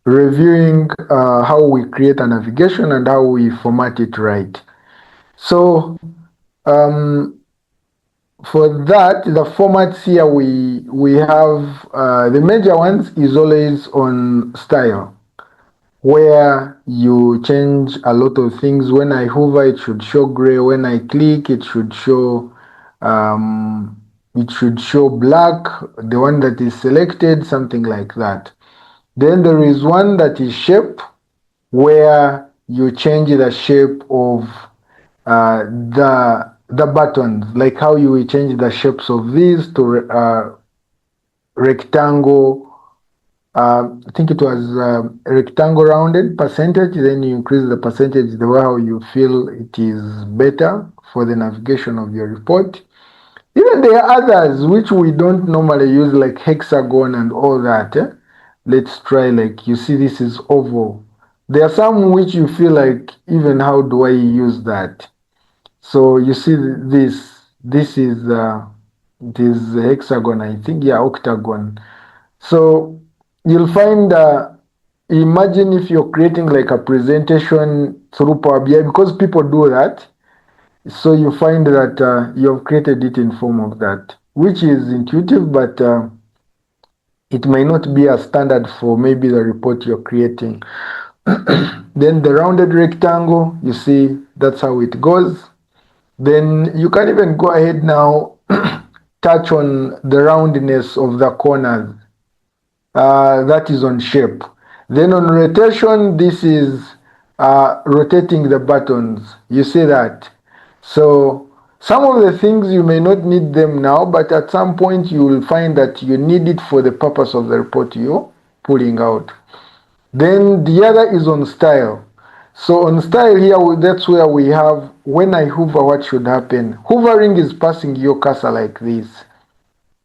reviewing how we create a navigation and how we format it right. So for that, the formats here we have the major ones is always on style, where you change a lot of things. When I hover, it should show gray. When I click, it should show black, the one that is selected, something like that. Then there is one that is shape, where you change the shape of the buttons, like how you will change the shapes of these to rectangle. I think it was rectangle rounded percentage. Then you increase the percentage the way how you feel it is better for the navigation of your report. Even there are others which we don't normally use, like hexagon and all that. Let's try, like, you see this is oval. There are some which you feel like, even how do I use that? So you see this is hexagon, I think, yeah, octagon. So you'll find imagine if you're creating like a presentation through Power BI, because people do that. So you find that you've created it in form of that, which is intuitive, but it may not be a standard for maybe the report you're creating. Then the rounded rectangle, you see, that's how it goes. Then you can even go ahead now, touch on the roundness of the corners. That is on shape. Then on rotation, this is rotating the buttons. You see that? So some of the things you may not need them now, but at some point you will find that you need it for the purpose of the report you're pulling out. Then the other is on style. So on style here, that's where we have, when I hover, what should happen? Hovering is passing your cursor like this.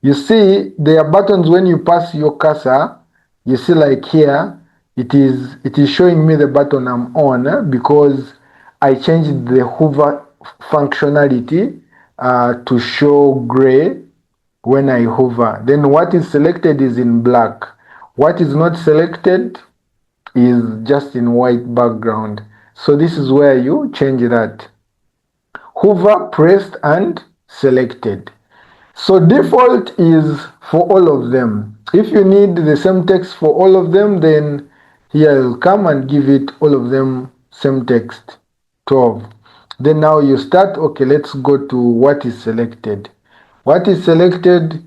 You see, there are buttons when you pass your cursor. You see, like here, it is showing me the button I'm on because I changed the hover functionality to show gray when I hover. Then what is selected is in black. What is not selected is just in white background. So this is where you change that. Hover, pressed, and selected. So default is for all of them. If you need the same text for all of them, then here I'll come and give it all of them same text, 12. Then now you start, okay, let's go to what is selected. What is selected,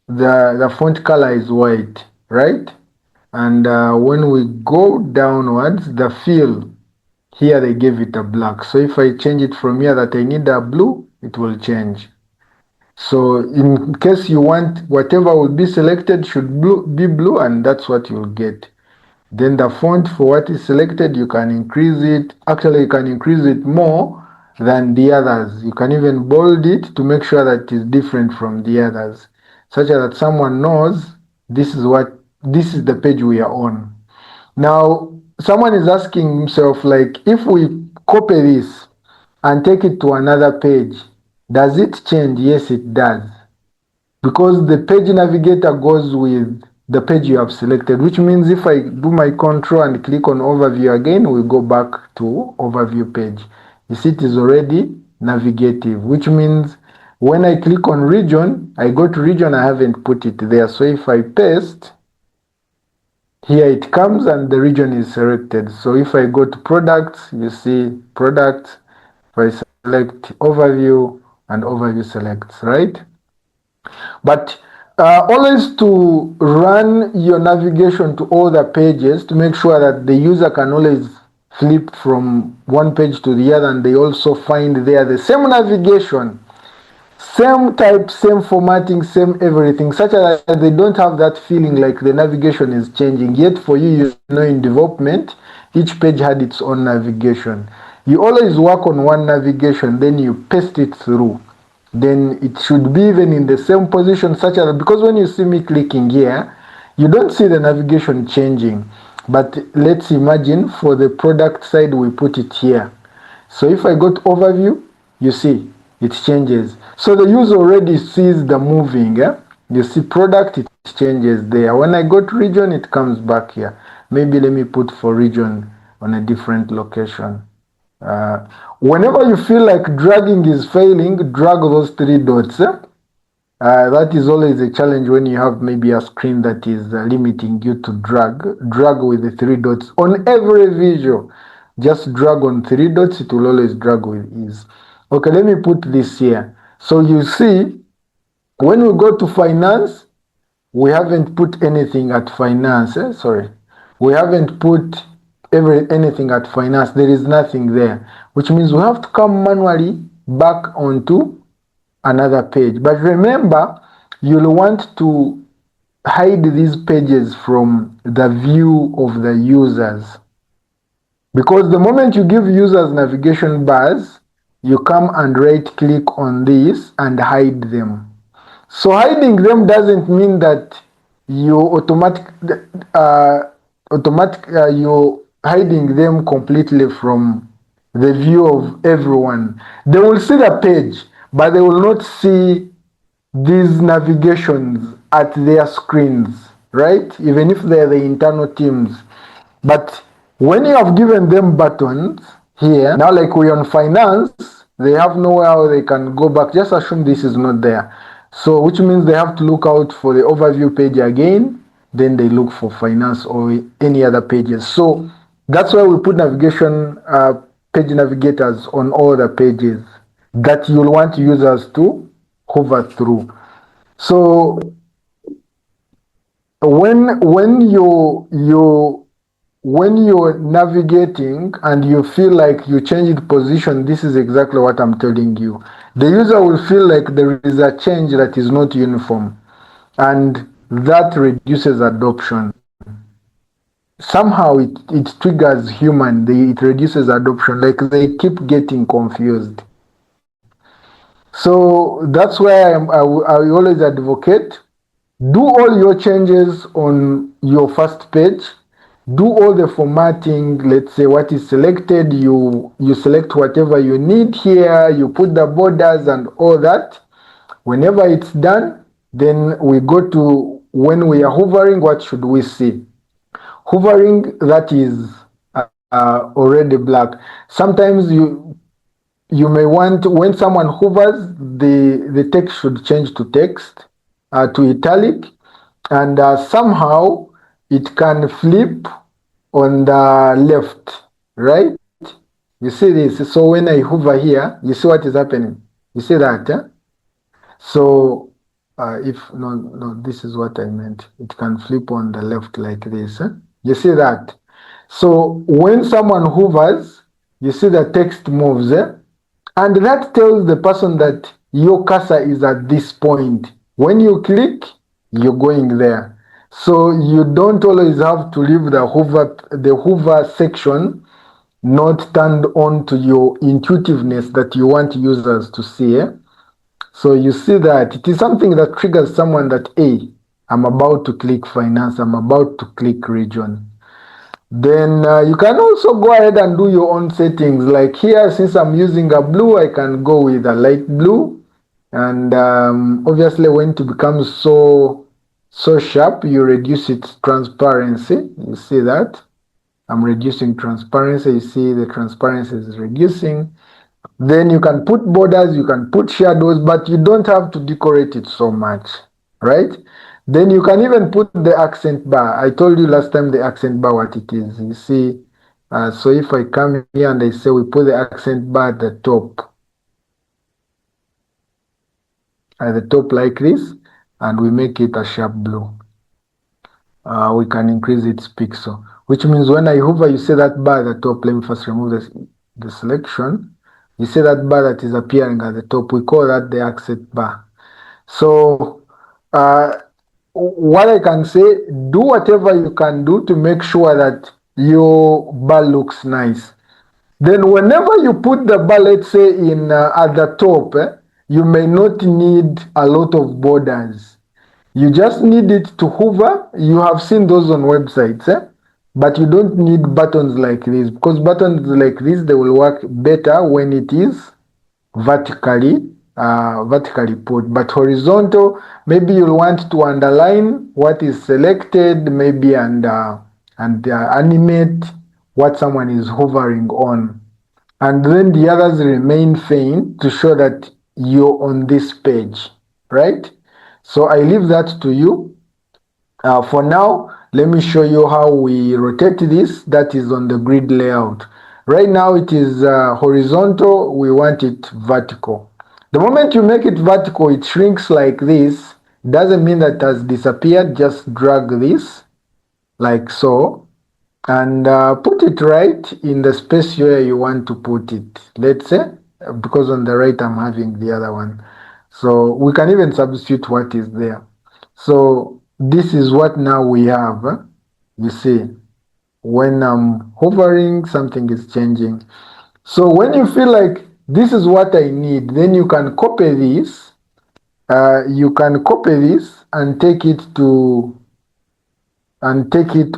the font color is white, right? And when we go downwards, the fill, here they gave it a black. So if I change it from here that I need a blue, it will change. So in case you want whatever will be selected should be blue, and that's what you'll get. Then the font for what is selected, you can increase it. Actually, you can increase it more than the others. You can even bold it to make sure that it is different from the others, such that someone knows this is the page we are on. Now, someone is asking himself, like, if we copy this and take it to another page, does it change? Yes, it does. Because the page navigator goes with the page you have selected, which means if I do my control and click on overview again, we go back to overview page. You see, it is already navigative, which means when I click on region, I go to region, I haven't put it there. So if I paste, here it comes and the region is selected. So if I go to products, you see products, if I select overview, and overview selects, right? But always to run your navigation to all the pages to make sure that the user can always flip from one page to the other, and they also find there the same navigation, same type, same formatting, same everything, such that they don't have that feeling like the navigation is changing. Yet for you, in development, each page had its own navigation. You always work on one navigation, then you paste it through. Then it should be even in the same position, such that, because when you see me clicking here, you don't see the navigation changing. But let's imagine for the product side, we put it here. So if I go to overview, you see it changes. So the user already sees the moving. You see product, it changes there. When I go to region, it comes back here. Maybe let me put for region on a different location. Whenever you feel like dragging is failing, drag those three dots. That is always a challenge when you have maybe a screen that is limiting you to drag. Drag with the three dots on every visual. Just drag on three dots, it will always drag with ease. Okay, let me put this here. So you see, when we go to finance, we haven't put anything at finance. Sorry, we haven't put anything at finance. There is nothing there, which means we have to come manually back onto another page. But remember, you'll want to hide these pages from the view of the users, because the moment you give users navigation bars, you come and right click on this and hide them. So hiding them doesn't mean that you you're hiding them completely from the view of everyone. They will see the page, but they will not see these navigations at their screens, right? Even if they're the internal teams. But when you have given them buttons here, now like we're on finance, they have nowhere they can go back. Just assume this is not there. So which means they have to look out for the overview page again, then they look for finance or any other pages. So that's why we put navigation page navigators on all the pages that you'll want users to hover through. So when you're navigating and you feel like you changed position, this is exactly what I'm telling you. The user will feel like there is a change that is not uniform, and that reduces adoption. Somehow it triggers human, it reduces adoption, like they keep getting confused. So that's why I always advocate, do all your changes on your first page, do all the formatting. Let's say what is selected, you select whatever you need here, you put the borders and all that. Whenever it's done, then we go to when we are hovering, what should we see? Hovering, that is already black. Sometimes you may want, when someone hovers, the text should change to text, to italic, and somehow it can flip on the left, right? You see this? So when I hover here, you see what is happening? You see that? So if no, this is what I meant. It can flip on the left like this. You see that? So when someone hovers, you see the text moves, and that tells the person that your cursor is at this point. When you click, you're going there. So you don't always have to leave the hover section not turned on to your intuitiveness that you want users to see. So you see that it is something that triggers someone that, hey, I'm about to click finance, I'm about to click region. Then you can also go ahead and do your own settings. Like here, since I'm using a blue, I can go with a light blue. And obviously when it becomes so sharp, you reduce its transparency. You see that? I'm reducing transparency. You see the transparency is reducing. Then you can put borders, you can put shadows, but you don't have to decorate it so much, right? Then you can even put the accent bar. I told you last time the accent bar what it is. You see, so if I come here and I say we put the accent bar at the top like this, and we make it a sharp blue. We can increase its pixel, which means when I hover, you see that bar at the top. Let me first remove the selection. You see that bar that is appearing at the top. We call that the accent bar. So what I can say, do whatever you can do to make sure that your bar looks nice. Then whenever you put the bar, let's say in at the top, you may not need a lot of borders. You just need it to hover. You have seen those on websites, but you don't need buttons like this, because buttons like this, they will work better when it is vertically put. But horizontal, maybe you'll want to underline what is selected, maybe, and and animate what someone is hovering on. And then the others remain faint to show that you're on this page, right? So I leave that to you. For now, let me show you how we rotate this. That is on the grid layout. Right now it is horizontal, we want it vertical. The moment you make it vertical, it shrinks like this. Doesn't mean that it has disappeared, just drag this like so and put it right in the space where you want to put it. Let's say, because on the right I'm having the other one. So we can even substitute what is there. So this is what now we have. You see, when I'm hovering, something is changing. So when you feel like this is what I need, then you can copy this. And take it to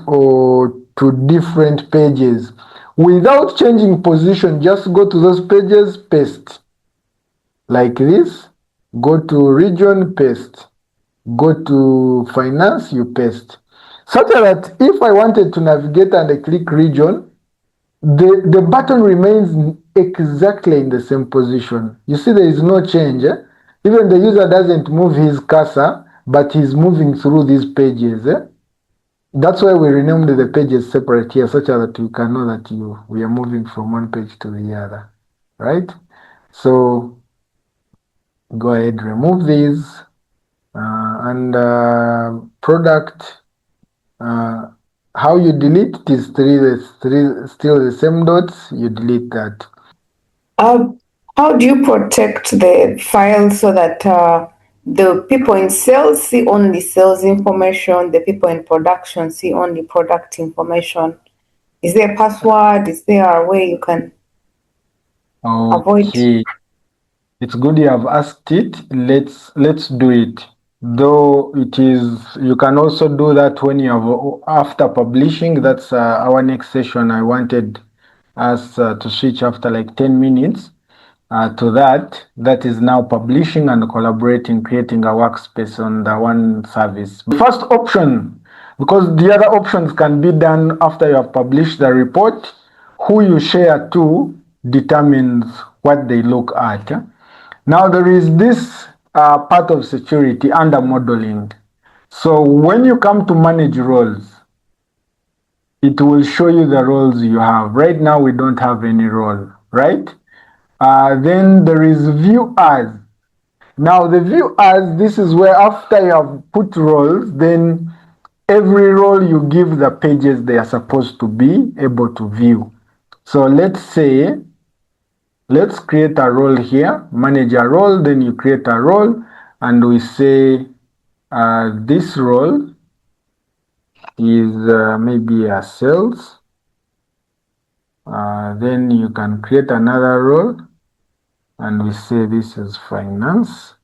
or to different pages without changing position. Just go to those pages, paste like this, go to region, paste, go to finance, you paste, such that if I wanted to navigate and I click region, the button remains exactly in the same position. You see, there is no change. Even the user doesn't move his cursor, but he's moving through these pages. That's why we renamed the pages separate here, such that you can know that we are moving from one page to the other, right? So go ahead, remove these, and product. How you delete it is still the same dots. You delete that. Uh, how do you protect the file so that the people in sales see only sales information, the people in production see only product information? Is there a password? Is there a way you can avoid? Okay, it's good you have asked it. Let's do it. Though it is, you can also do that when you have after publishing. That's our next session. I wanted us to switch after like 10 minutes to that is now publishing and collaborating, creating a workspace on the one service. First option, because the other options can be done after you have published the report, who you share to determines what they look at. Now there is this part of security under modeling. So when you come to manage roles, it will show you the roles you have. Right now we don't have any role, right? Then there is view as. Now the view as, this is where after you have put roles, then every role you give the pages they are supposed to be able to view. So let's say, let's create a role here, manage a role, then you create a role and we say this role is maybe a sales. Then you can create another role and we say this is finance.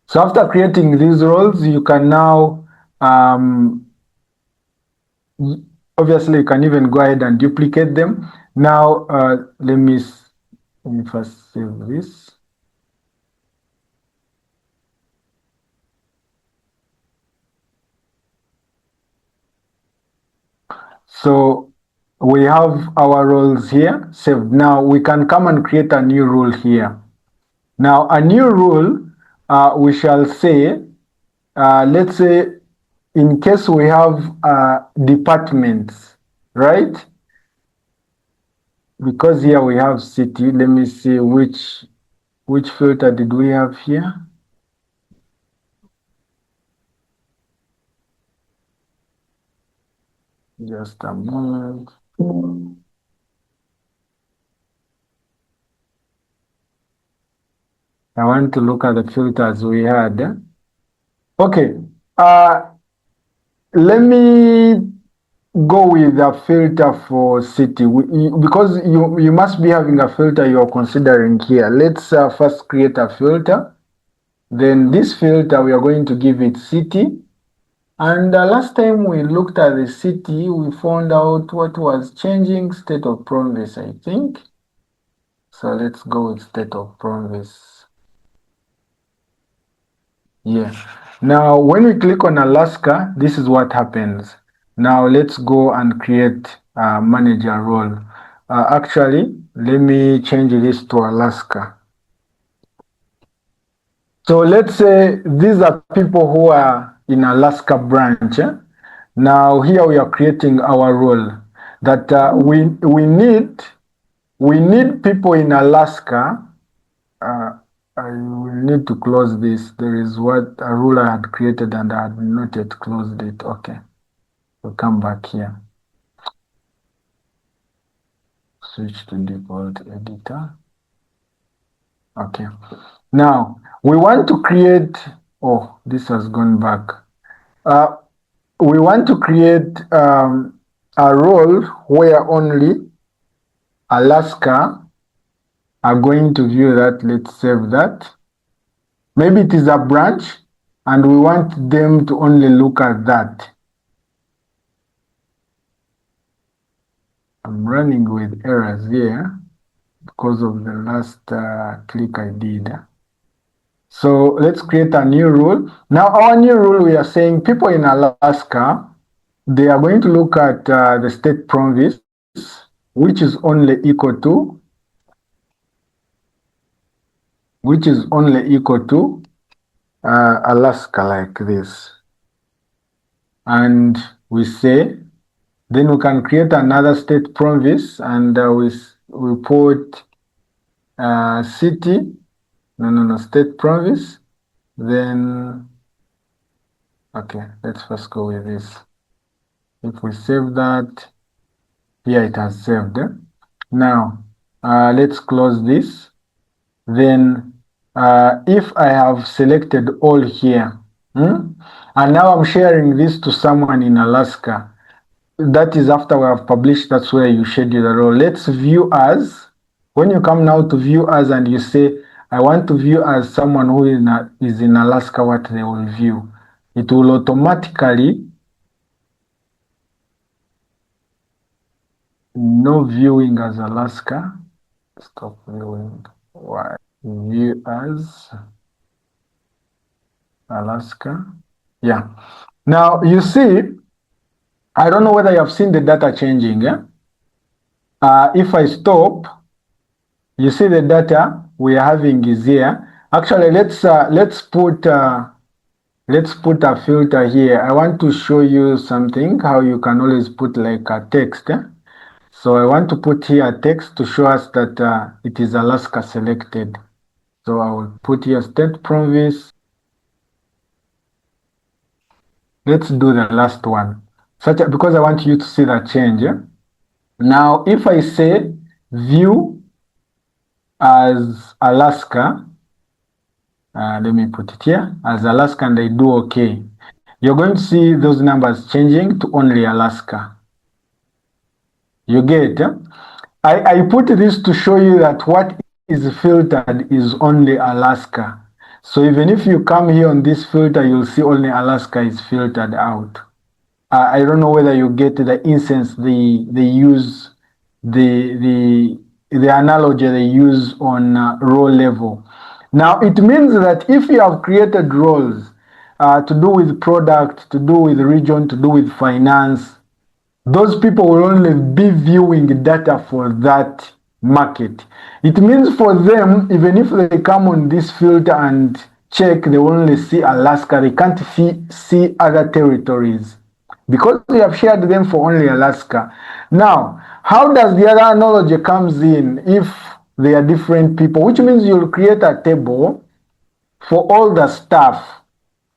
So after creating these roles, you can now, obviously you can even go ahead and duplicate them. Now, let me first save this. So we have our roles here saved. Now we can come and create a new rule here. Now a new rule, we shall say, let's say in case we have departments, right? Because here we have city, let me see which filter did we have here. Just a moment. I want to look at the filters we had. Okay, let me go with a filter for city because you must be having a filter you're considering here. Let's first create a filter. Then this filter, we are going to give it city. And last time we looked at the city, we found out what was changing, state of province, I think. So let's go with state of province. Yeah. Now, when we click on Alaska, this is what happens. Now let's go and create a manager role. Actually, let me change this to Alaska. So let's say these are people who are in Alaska branch. Now here we are creating our role that we need people in Alaska. I will need to close this. There is what a rule I had created and I had not yet closed it. Okay, we'll come back here. Switch to default editor. Okay. Now we want to create. Oh, this has gone back. We want to create a role where only Alaska are going to view that. Let's save that. Maybe it is a branch and we want them to only look at that. I'm running with errors here because of the last click I did. So let's create a new rule. Now our new rule, we are saying people in Alaska, they are going to look at the state province, which is only equal to Alaska, like this. And we say, then we can create another state province and we put city, state province. Then, okay, let's first go with this. If we save that, here it has saved. Now, let's close this. Then, if I have selected all here, and now I'm sharing this to someone in Alaska, that is after we have published, that's where you schedule the role. Let's view as. When you come now to view as and you say, I want to view as someone who is in Alaska, what they will view. It will automatically no viewing as Alaska. Stop viewing. Why? View as Alaska. Yeah. Now you see, I don't know whether you have seen the data changing. If I stop, you see the data we are having is here. Actually, let's put a filter here. I want to show you something, how you can always put like a text. So I want to put here a text to show us that it is Alaska selected. So I will put here state province. Let's do the last one, because I want you to see that change. Now, if I say view as Alaska, let me put it here as Alaska and I do OK, you're going to see those numbers changing to only Alaska. You get? I put this to show you that what is filtered is only Alaska. So even if you come here on this filter, you'll see only Alaska is filtered out. I don't know whether you get the instance they use, the analogy they use on role level. Now it means that if you have created roles to do with product, to do with region, to do with finance, those people will only be viewing data for that market. It means for them, even if they come on this filter and check, they will only see Alaska. They can't see other territories because we have shared them for only Alaska. Now, how does the other analogy comes in if they are different people? Which means you'll create a table for all the staff,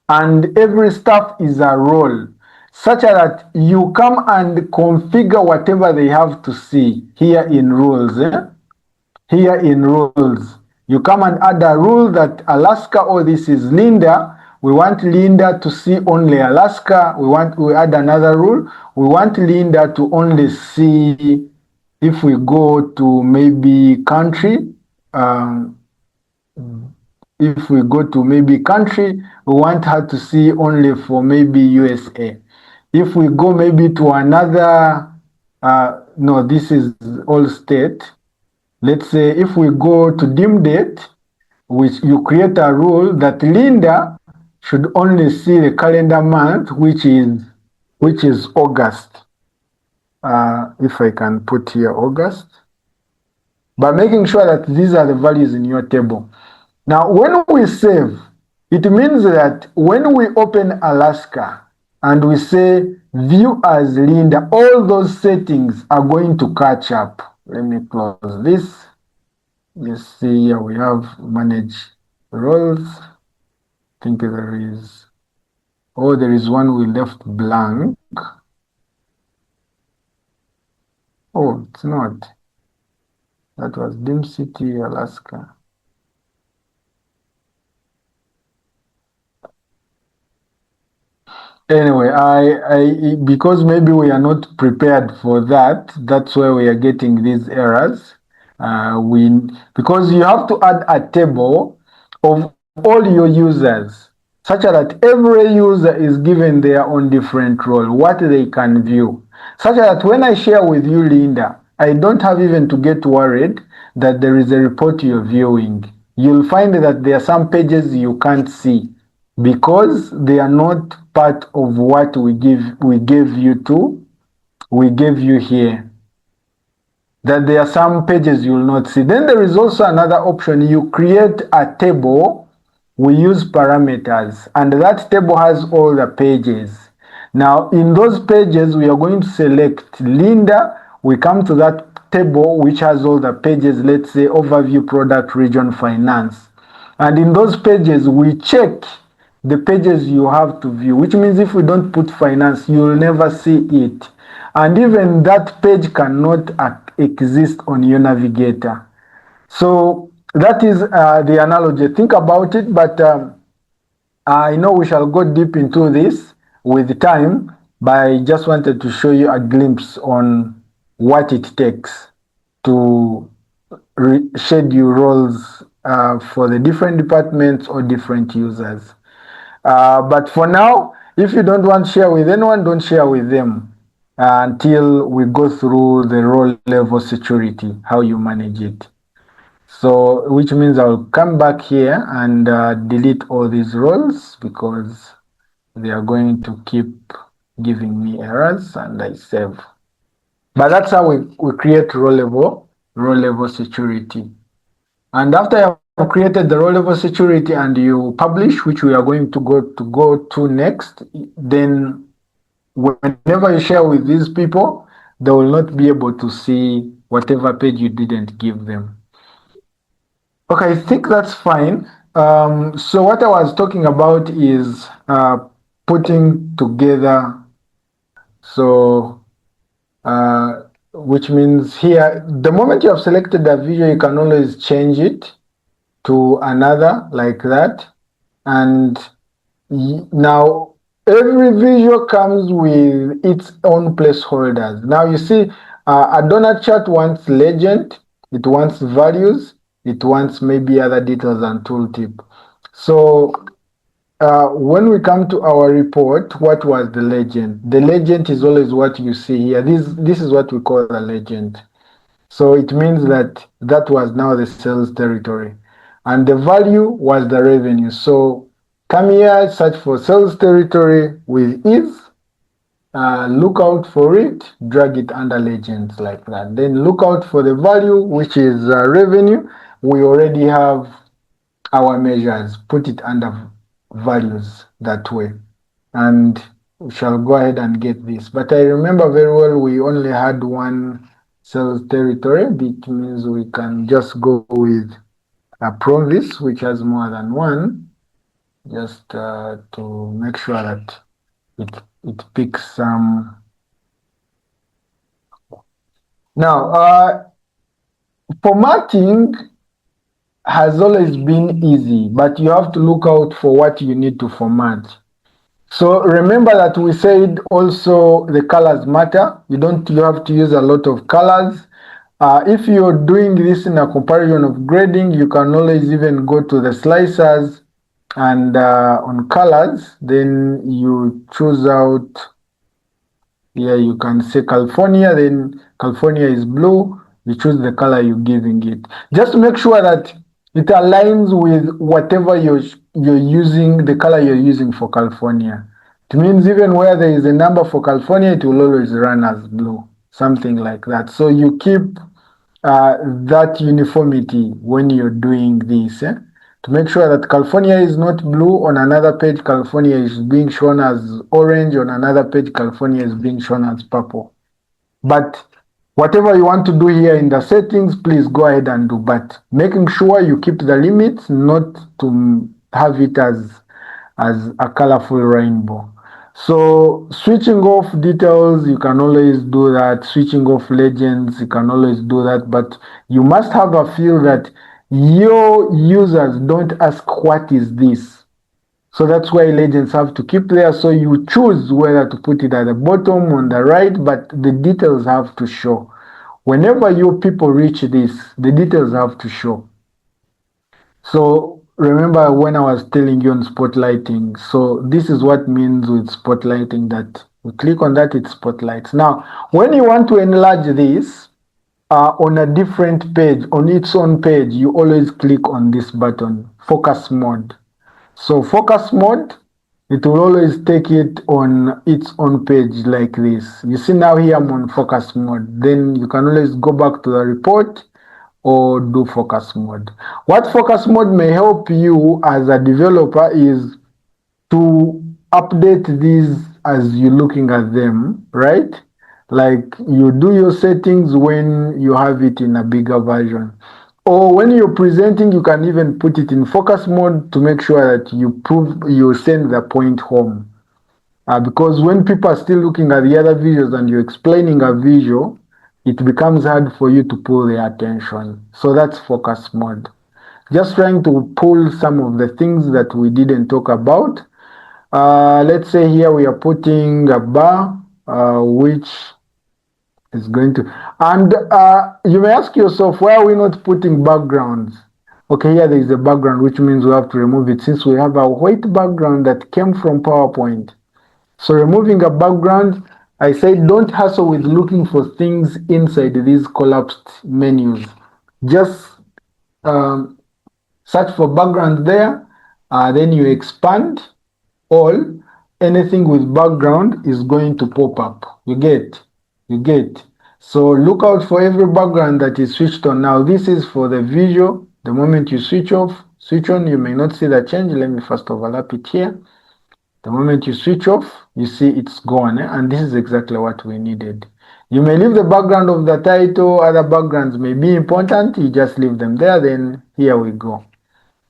and every staff is a role, such that you come and configure whatever they have to see here in rules. Here in rules, you come and add a rule that Alaska, oh, this is Linda. We want Linda to see only Alaska. We add another rule. We want Linda to only see, if we go to maybe country, if we go to maybe country, we want her to see only for maybe USA. If we go maybe to another, no, this is all state. Let's say if we go to dim date, which you create a rule that Linda should only see the calendar month, which is which is August. If I can put here August, by making sure that these are the values in your table. Now, when we save, it means that when we open Alaska and we say view as Linda, all those settings are going to catch up. Let me close this. You see here we have manage roles. I think there is, oh, there is one we left blank. Oh, it's not. That was Dim City, Alaska. Anyway, I because maybe we are not prepared for that. That's why we are getting these errors. We because you have to add a table of all your users, such that every user is given their own different role, what they can view, such that when I share with you, Linda, I don't have even to get worried that there is a report you're viewing. You'll find that there are some pages you can't see because they are not part of what we gave you to we gave you here, that there are some pages you will not see. Then there is also another option. You create a table, we use parameters, and that table has all the pages. Now in those pages we are going to select Linda. We come to that table which has all the pages, let's say overview, product, region, finance, and in those pages we check the pages you have to view, which means if we don't put finance, you'll never see it. And even that page cannot exist on your navigator. So that is the analogy. Think about it, but I know we shall go deep into this with time, but I just wanted to show you a glimpse on what it takes to schedule roles for the different departments or different users. But for now, if you don't want to share with anyone, don't share with them until we go through the role level security, how you manage it. So, which means I'll come back here and delete all these roles because they are going to keep giving me errors, and I save. But that's how we create role level security. And after you have created the role level security and you publish, which we are going to go to next, then whenever you share with these people, they will not be able to see whatever page you didn't give them. Okay, I think that's fine. So what I was talking about is putting together, so which means here, the moment you have selected a video, you can always change it to another like that. And now every visual comes with its own placeholders. Now you see a donut chart wants legend, it wants values, it wants maybe other details and tooltip. So when we come to our report, what was the legend? The legend is always what you see here. This is what we call the legend. So it means that that was now the sales territory. And the value was the revenue. So come here, search for sales territory with ease, look out for it, drag it under legends like that. Then look out for the value, which is revenue. We already have our measures, put it under values that way. And we shall go ahead and get this. But I remember very well we only had one sales territory, which means we can just go with a province which has more than one, just to make sure that it picks some. Now, formatting has always been easy, but you have to look out for what you need to format. So remember that we said also the colors matter. You have to use a lot of colors. If you're doing this in a comparison of grading, you can always even go to the slicers and on colors, then you choose out, here you can say California, then California is blue, you choose the color you're giving it. Just make sure that it aligns with whatever you're using, the color you're using for California. It means even where there is a number for California, it will always run as blue, something like that. So you keep that uniformity when you're doing this, to make sure that California is not blue. On another page, California is being shown as orange. On another page, California is being shown as purple. But whatever you want to do here in the settings, please go ahead and do. But making sure you keep the limits, not to have it as a colorful rainbow. So switching off details, you can always do that. Switching off legends, you can always do that. But you must have a feel that your users don't ask what is this. So that's why legends have to keep there. So you choose whether to put it at the bottom, on the right, but the details have to show. Whenever your people reach this, the details have to show. So remember when I was telling you on spotlighting, so this is what means with spotlighting, that we click on that, it spotlights. Now, when you want to enlarge this on a different page, on its own page, you always click on this button, focus mode. So focus mode, it will always take it on its own page like this. You see now here I'm on focus mode. Then you can always go back to the report or do focus mode. What focus mode may help you as a developer is to update these as you're looking at them, right? Like you do your settings when you have it in a bigger version. Or when you're presenting, you can even put it in focus mode to make sure that you send the point home. Because when people are still looking at the other visuals and you're explaining a visual, it becomes hard for you to pull their attention. So that's focus mode. Just trying to pull some of the things that we didn't talk about. Let's say here we are putting a bar, which is going to, and you may ask yourself, why are we not putting backgrounds? Okay, here there is a background, which means we have to remove it since we have a white background that came from PowerPoint. So removing a background, I say don't hassle with looking for things inside these collapsed menus. Just um, search for background there, then you expand all, anything with background is going to pop up. You get. So look out for every background that is switched on. Now this is for the visual. The moment you switch off, switch on, you may not see the change. Let me first overlap it here. The moment you switch off, you see it's gone, and this is exactly what we needed. You may leave the background of the title, other backgrounds may be important, you just leave them there, then here we go.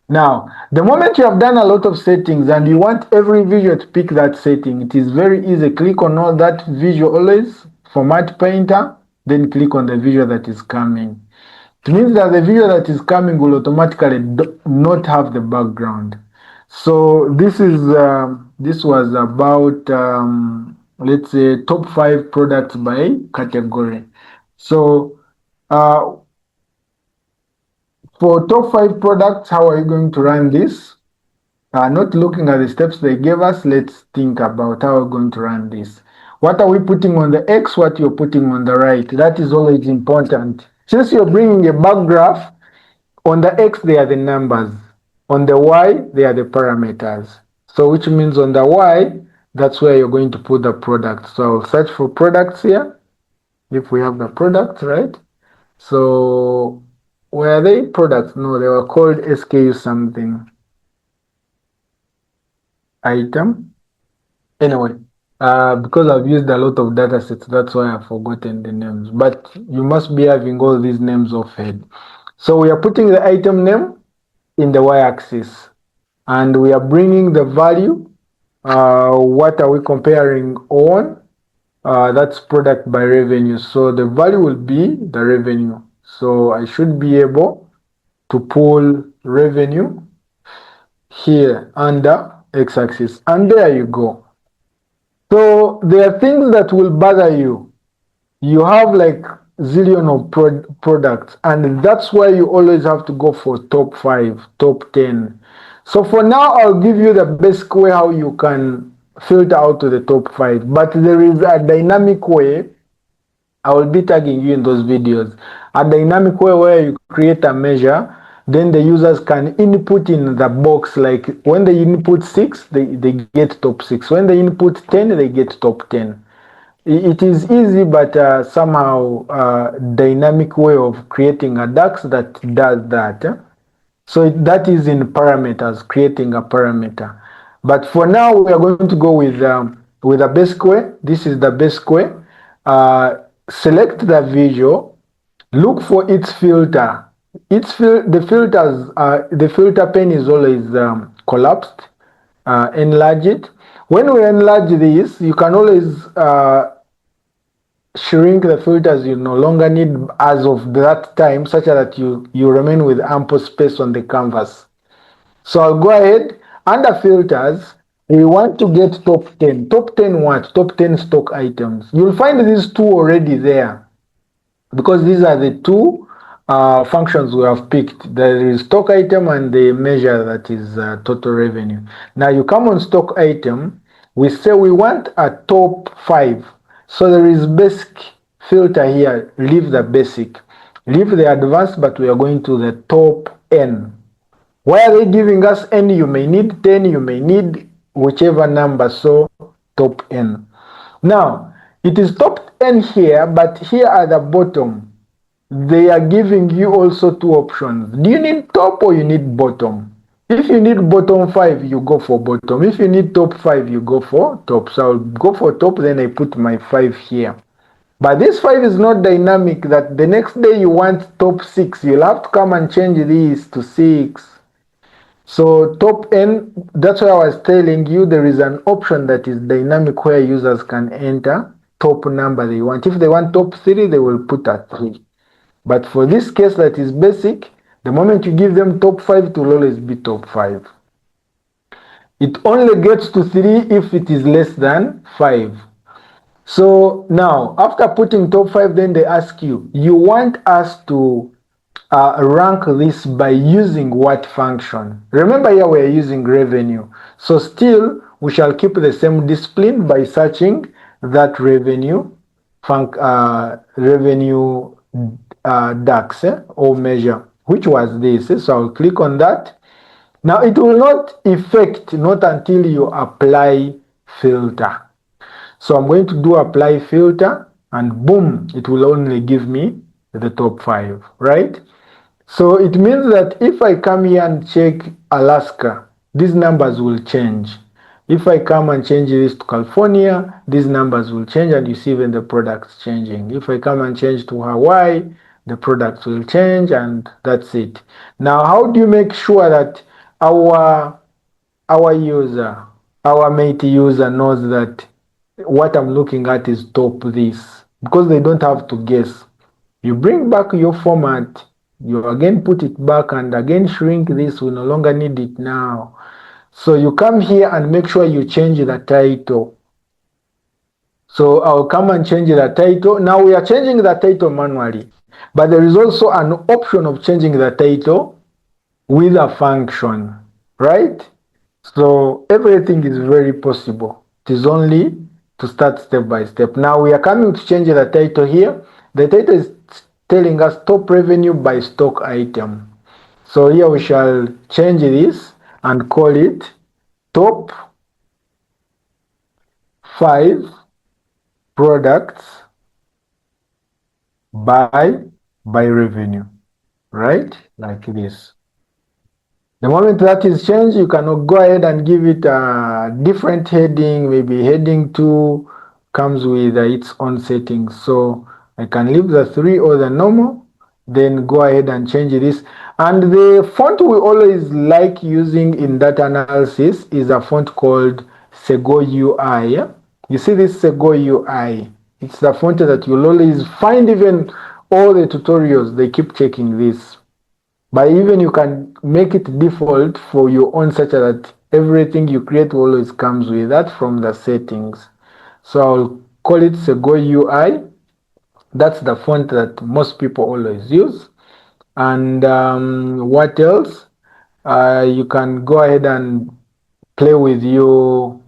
Now, the moment you have done a lot of settings and you want every visual to pick that setting, it is very easy. Click on all that visual always, format painter, then click on the visual that is coming. It means that the visual that is coming will automatically not have the background. So this was about let's say top 5 products by category. So for top 5 products, how are you going to run this? Not looking at the steps they gave us, let's think about how we're going to run this. What are we putting on the X, what you're putting on the right? That is always important. Since you're bringing a bar graph, on the X, they are the numbers. On the Y, they are the parameters. So which means on the Y, that's where you're going to put the product. So I'll search for products here, if we have the product, right? So were they products? No, they were called SKU something. Item. Anyway, because I've used a lot of data sets, that's why I've forgotten the names. But you must be having all these names off head. So we are putting the item name in the y-axis, and we are bringing the value. What are we comparing on? That's product by revenue. So the value will be the revenue. So I should be able to pull revenue here under x-axis, and there you go. So there are things that will bother you. You have like zillion of products, and that's why you always have to go for top 5, top 10. So for now, I'll give you the basic way how you can filter out to the top 5, but there is a dynamic way. I will be tagging you in those videos. A dynamic way where you create a measure then the users can input in the box, like when they input 6, they get top 6. When they input 10, they get top 10. It is easy, but somehow dynamic way of creating a DAX that does that. So that is in parameters, creating a parameter. But for now, we are going to go with a basic way. This is the basic way. Select the visual, look for its filter. The filter pane is always collapsed. Enlarge it. When we enlarge this, you can always shrink the filters you no longer need as of that time, such that you remain with ample space on the canvas. So I'll go ahead, under filters, we want to get top 10. Top 10 what? Top 10 stock items. You'll find these two already there, because these are the two functions we have picked. There is stock item and the measure that is total revenue. Now you come on stock item, we say we want a top 5. So there is basic filter here, leave the basic. Leave the advanced, but we are going to the top N. Why are they giving us N? You may need 10, you may need whichever number, so top N. Now, it is top N here, but here at the bottom, they are giving you also two options. Do you need top or you need bottom? If you need bottom 5, you go for bottom. If you need top 5, you go for top. So I'll go for top, then I put my 5 here. But this 5 is not dynamic, that the next day you want top 6. You'll have to come and change this to 6. So top N, that's why I was telling you there is an option that is dynamic where users can enter top number they want. If they want top 3, they will put a 3. But for this case that is basic, the moment you give them top 5, it will always be top 5. It only gets to 3 if it is less than 5. So now, after putting top 5, then they ask you, you want us to rank this by using what function? Remember here we are using revenue. So still, we shall keep the same discipline by searching that revenue DAX or measure, which was this. So I'll click on that. Now it will not affect, not until you apply filter. So I'm going to do apply filter, and boom, it will only give me the top 5, right? So it means that if I come here and check Alaska, these numbers will change. If I come and change this to California, these numbers will change, and you see even the products changing. If I come and change to Hawaii, the products will change, and that's it. Now, how do you make sure that our user, our mate user knows that what I'm looking at is top this? Because they don't have to guess. You bring back your format, you again put it back and again shrink this. We no longer need it now. So you come here and make sure you change the title. So I'll come and change the title. Now we are changing the title manually, but there is also an option of changing the title with a function, right? So everything is very possible. It is only to start step by step. Now we are coming to change the title here. The title is telling us top revenue by stock item. So here we shall change this and call it top 5 products by revenue, right? Like this. The moment that is changed, you can go ahead and give it a different heading. Maybe heading 2 comes with its own settings. So I can leave the 3 or the normal, then go ahead and change this. And the font we always like using in data analysis is a font called Sego UI. You see this Sego UI. It's the font that you'll always find, even all the tutorials, they keep checking this. But even you can make it default for your own, such that everything you create always comes with that from the settings. So I'll call it Sego UI. That's the font that most people always use. And what else? You can go ahead and play with your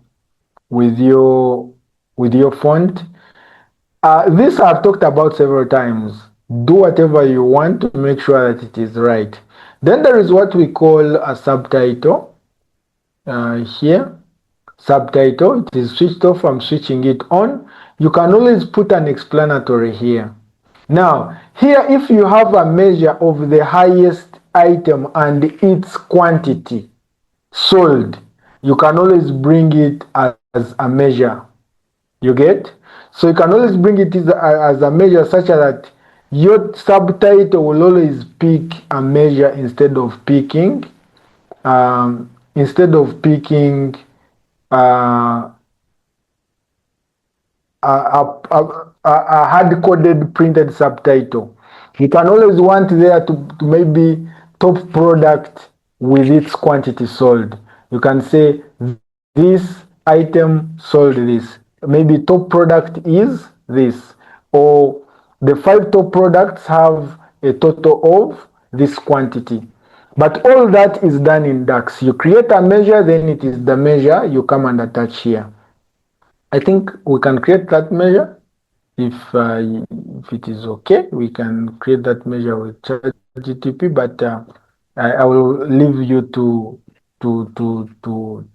font. This I've talked about several times. Do whatever you want to make sure that it is right. Then there is what we call a subtitle. Here, subtitle, it is switched off. I'm switching it on. You can always put an explanatory here. Now, here if you have a measure of the highest item and its quantity sold, you can always bring it as a measure. You get? So you can always bring it as a measure such that your subtitle will always pick a measure instead of picking uh, a hard-coded printed subtitle. You can always want there to maybe top product with its quantity sold. You can say this item sold this. Maybe top product is this, or the 5 top products have a total of this quantity. But all that is done in DAX. You create a measure, then it is the measure you come and attach here. I think we can create that measure. If it is okay, we can create that measure with ChatGTP, but I will leave you to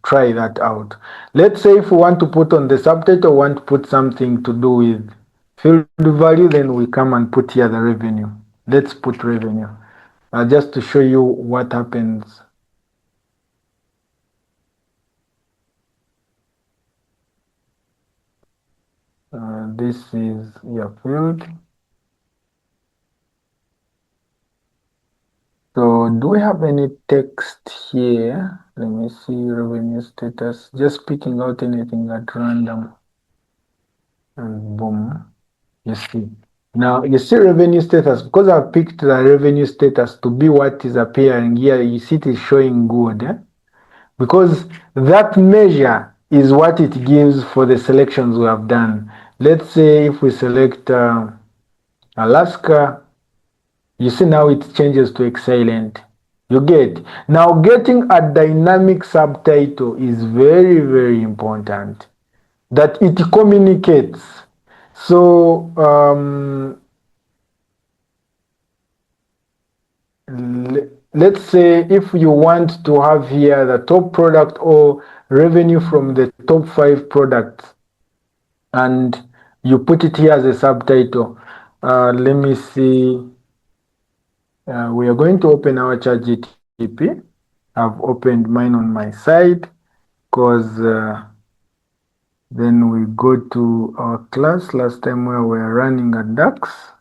try that out. Let's say if we want to put on the subtitle, want to put something to do with field value, then we come and put here the revenue. Let's put revenue, just to show you what happens. This is your field. So do we have any text here? Let me see revenue status. Just picking out anything at random. And boom, you see. Now you see revenue status, because I've picked the revenue status to be what is appearing here, you see it is showing good. Because that measure is what it gives for the selections we have done. Let's say if we select Alaska, you see now it changes to excellent. You get? Now getting a dynamic subtitle is very, very important. That it communicates. So let's say if you want to have here the top product or revenue from the top 5 products, and you put it here as a subtitle. Let me see. We are going to open our ChatGTP. I've opened mine on my side, because then we go to our class last time where we were running a DAX.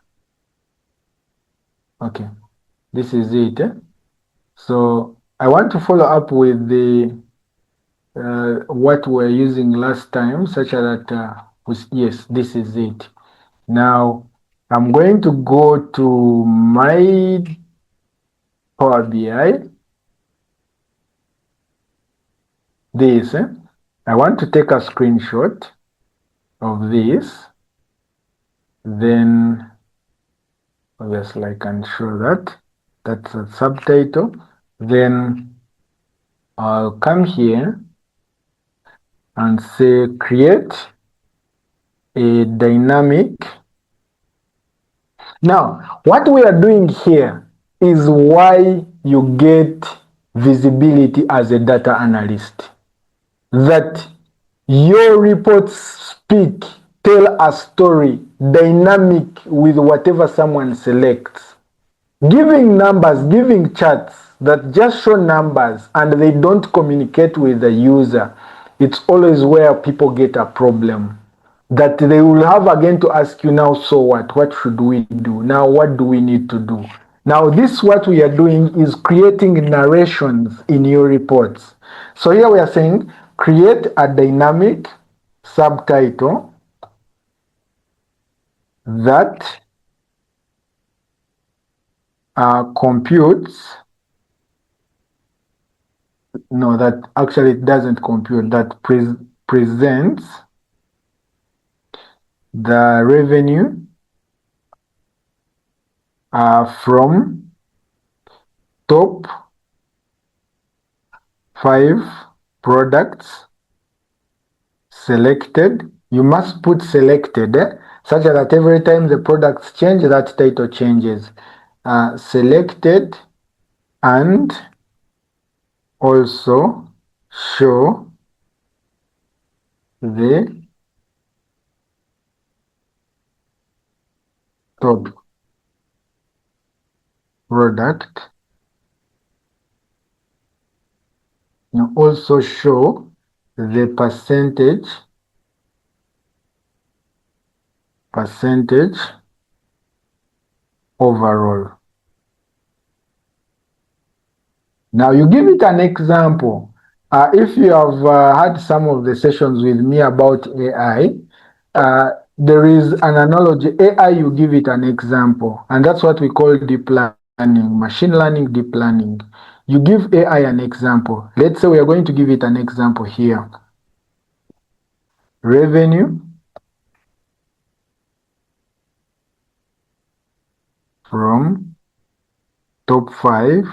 Okay, this is it. So I want to follow up with the what we were using last time, such that yes, this is it. Now I'm going to go to my Power BI. This, I want to take a screenshot of this. Then obviously I can show that. That's a subtitle. Then I'll come here and say create a dynamic. Now, what we are doing here is why you get visibility as a data analyst. That your reports speak, tell a story, dynamic with whatever someone selects. Giving numbers, giving charts that just show numbers and they don't communicate with the user, it's always where people get a problem. That they will have again to ask you, now so what? What should we do? Now what do we need to do? Now this what we are doing is creating narrations in your reports. So here we are saying create a dynamic subtitle that computes, no, that actually it doesn't compute, that presents the revenue from top 5 products selected. You must put selected, such that every time the products change, that title changes. Selected and also show the top product, and also show the percentage overall. Now you give it an example. If you have had some of the sessions with me about AI, there is an analogy. AI, you give it an example, and that's what we call deep learning, machine learning, deep learning. You give AI an example. Let's say we are going to give it an example here. Revenue from top 5.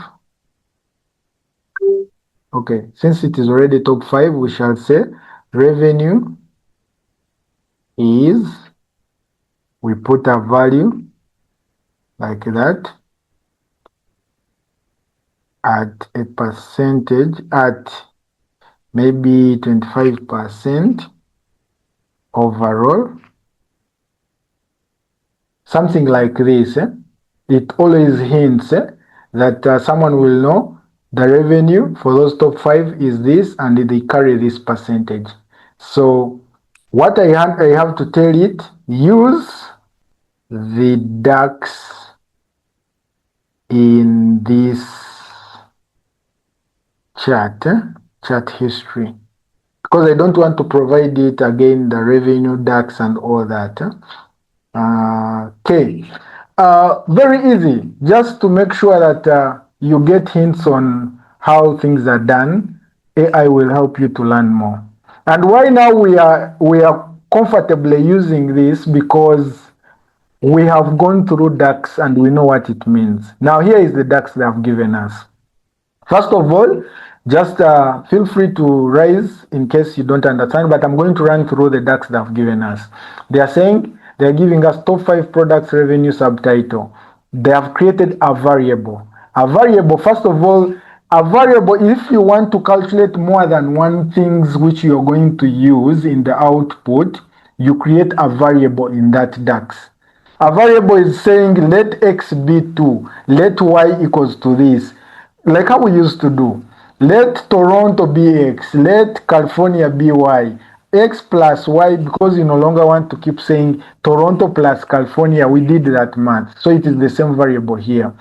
Okay, since it is already top 5, we shall say revenue is, we put a value like that, at a percentage, at maybe 25% overall, something like this. It always hints that someone will know the revenue for those top 5 is this, and they carry this percentage. So what I have to tell it, use the DAX in this chart history, because I don't want to provide it again the revenue DAX and all that. Okay, very easy, just to make sure that you get hints on how things are done. AI will help you to learn more. And why now we are comfortably using this, because we have gone through DAX and we know what it means. Now here is the DAX they have given us. First of all, just feel free to raise in case you don't understand, but I'm going to run through the DAX they have given us. They are saying they are giving us top 5 products revenue subtitle. They have created a variable. A variable, first of all, a variable, if you want to calculate more than one things which you're going to use in the output, you create a variable in that DAX. A variable is saying let x be 2, let y equals to this. Like how we used to do. Let Toronto be x, let California be y. X plus y, because you no longer want to keep saying Toronto plus California, we did that math. So it is the same variable here.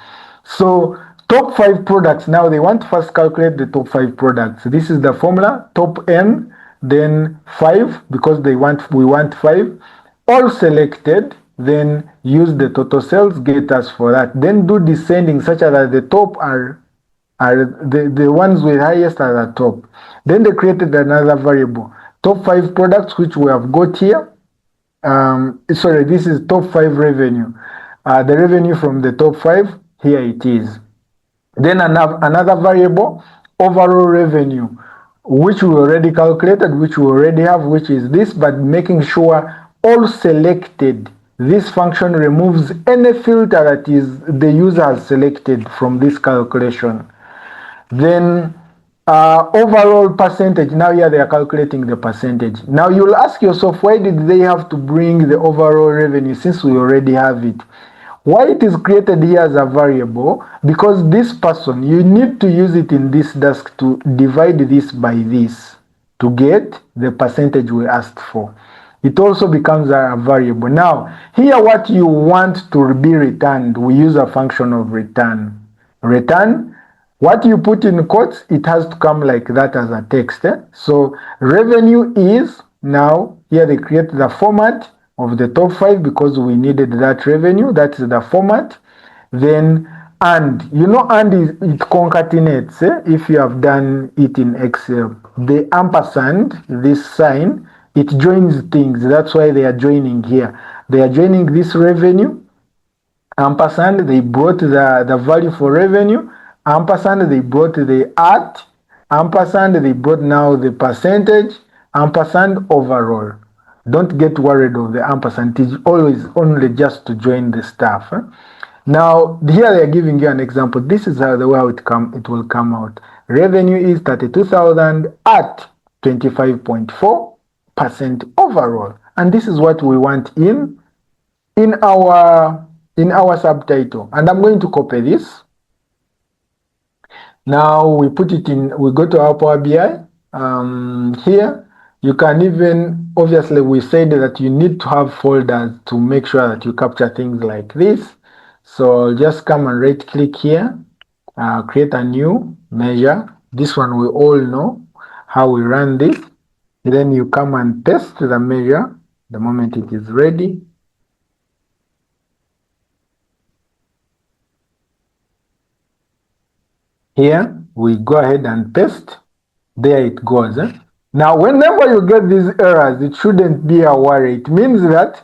So top 5 products, now they want to first calculate the top 5 products. This is the formula, top n, then 5, because we want 5. All selected, then use the total sales, get us for that. Then do descending such that the top are the ones with highest are the top. Then they created another variable, top 5 products, which we have got here. Sorry, this is top 5 revenue. The revenue from the top 5, here it is. Then another variable, overall revenue, which we already calculated, which we already have, which is this, but making sure all selected. This function removes any filter that is the user has selected from this calculation. Then overall percentage, now here they are calculating the percentage. Now you'll ask yourself, why did they have to bring the overall revenue since we already have it? Why it is created here as a variable? Because this person, you need to use it in this desk to divide this by this to get the percentage we asked for. It also becomes a variable. Now, here what you want to be returned, we use a function of return. Return, what you put in quotes, it has to come like that as a text. So revenue is, now here they create the format of the top 5 because we needed that revenue. That is the format. Then and it concatenates. If you have done it in Excel, the ampersand, this sign, it joins things. That's why they are joining here. They are joining this revenue, ampersand, they brought the value for revenue, ampersand, they brought the at, ampersand, they brought now the percentage, ampersand overall. Don't get worried of the ampersand. It is always only just to join the stuff. Now here they are giving you an example. This is how the way it will come out. Revenue is 32,000 at 25.4% overall, and this is what we want in our subtitle. And I'm going to copy this. Now we put it in. We go to our Power BI. Here you can even, obviously we said that you need to have folders to make sure that you capture things like this. So just come and right click here, create a new measure. This one we all know how we run this. Then you come and paste the measure the moment it is ready. Here we go ahead and paste. There it goes. Now whenever you get these errors, it shouldn't be a worry. It means that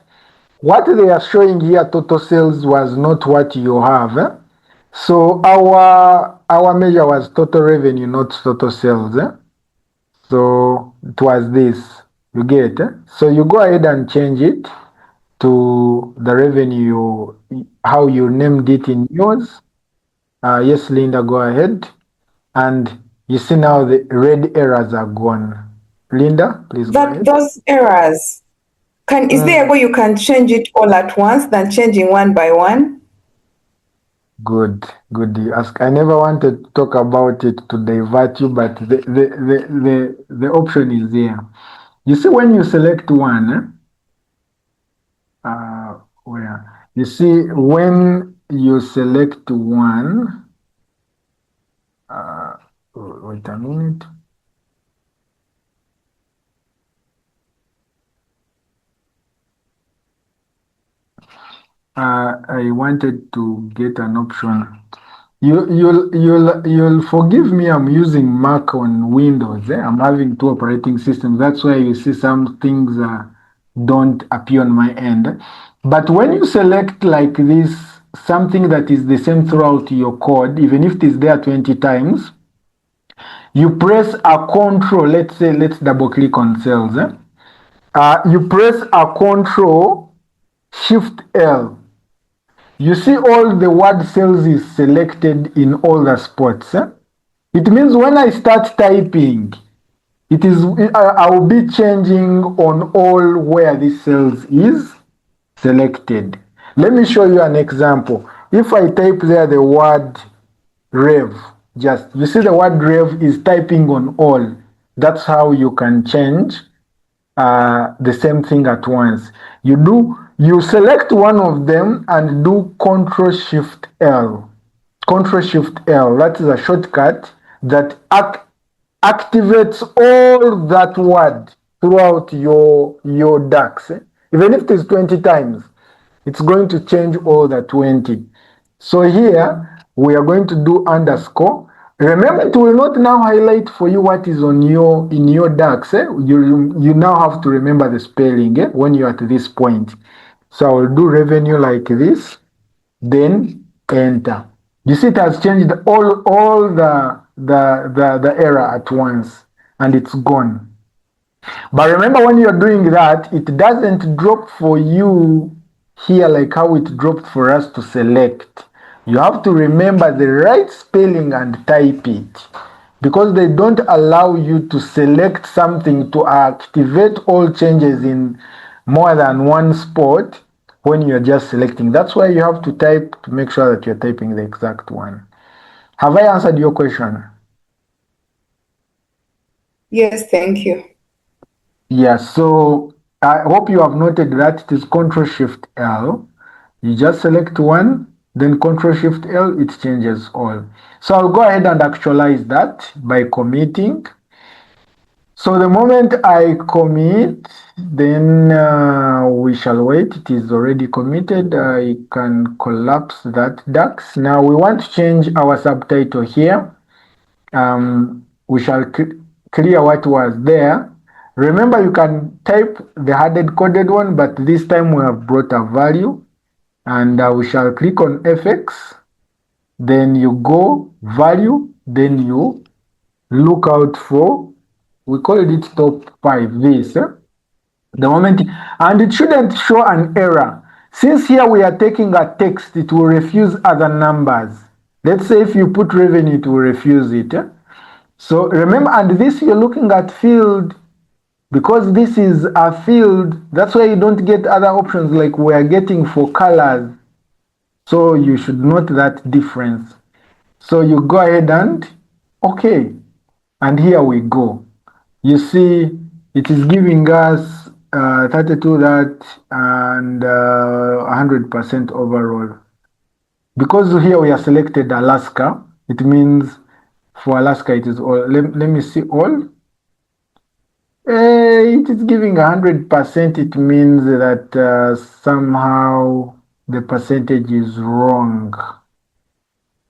what they are showing here, total sales, was not what you have. So our measure was total revenue, not total sales. So it was this. You get? So you go ahead and change it to the revenue, how you named it in yours. Yes, Linda, go ahead. And you see now the red errors are gone. Linda, please go That ahead. those errors, is there a way you can change it all at once than changing one by one? Good, good. You ask. I never wanted to talk about it to divert you, but the option is there. You see, when you select one, where you see when you select one, wait a minute. I wanted to get an option. You'll forgive me. I'm using Mac on Windows. I'm having two operating systems. That's why you see some things don't appear on my end. But when you select like this, something that is the same throughout your code, even if it is there 20 times, you press a control. Let's say let's double click on cells. You press a control shift L. You see all the word sales is selected in all the spots. It means when I start typing, I will be changing on all where this sales is selected. Let me show you an example. If I type there the word rev, just you see the word rev is typing on all. That's how you can change the same thing at once. You select one of them and do Control Shift L. Control Shift L. That is a shortcut that activates all that word throughout your DAX. Even if it is 20 times, it's going to change all the 20. So here we are going to do underscore. Remember, it will not now highlight for you what is on in your DAX. You now have to remember the spelling when you're at this point. So I will do revenue like this, then enter. You see, it has changed all the error at once, and it's gone. But remember, when you're doing that, it doesn't drop for you here like how it dropped for us to select. You have to remember the right spelling and type it, because they don't allow you to select something to activate all changes in more than one spot when you're just selecting. That's why you have to type to make sure that you're typing the exact one. Have I answered your question? Yes, thank you. Yeah, so I hope you have noted that it is Control Shift L. You just select one, then Control Shift L, it changes all. So I'll go ahead and actualize that by committing. So the moment I commit, then we shall wait. It is already committed. I can collapse that DAX. Now we want to change our subtitle here. We shall clear what was there. Remember, you can type the hard coded one, but this time we have brought a value, and we shall click on FX. Then you go value, then you look out for, we call it top 5, this. The moment, and it shouldn't show an error. Since here we are taking a text, it will refuse other numbers. Let's say if you put revenue, it will refuse it. So remember, and this you're looking at field, because this is a field, that's why you don't get other options like we are getting for colors. So you should note that difference. So you go ahead and okay, and here we go. You see it is giving us 32 that and 100% overall. Because here we are selected Alaska, it means for Alaska it is all. Let me see all. It is giving 100%. It means that somehow the percentage is wrong,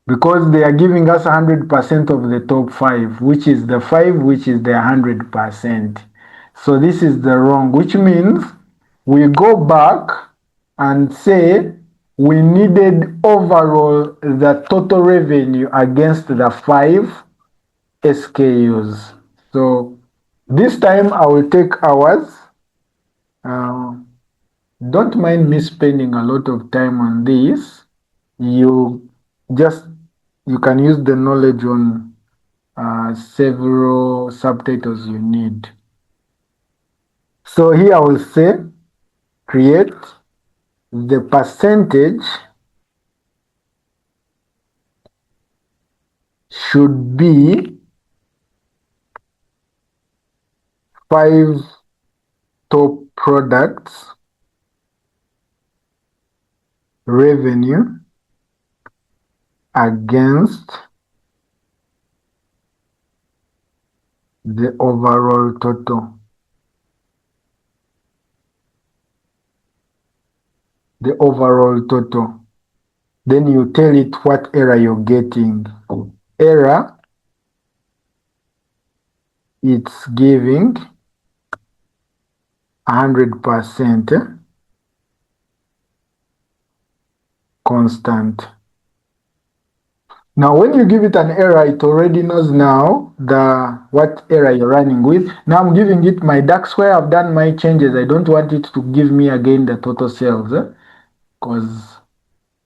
because they are giving us 100% of the top 5, which is the 5, which is the 100%. So this is the wrong, which means we go back and say we needed overall the total revenue against the 5 SKUs. So this time I will take hours. Uh, don't mind me spending a lot of time on this. You just you can use the knowledge on several subtitles you need. So here I will say create the percentage should be 5 top products revenue against the overall total. The overall total. Then you tell it what error you're getting. Error, it's giving 100% constant. Now, when you give it an error, it already knows now what error you're running with. Now I'm giving it my DAX where I've done my changes. I don't want it to give me again the total sales, because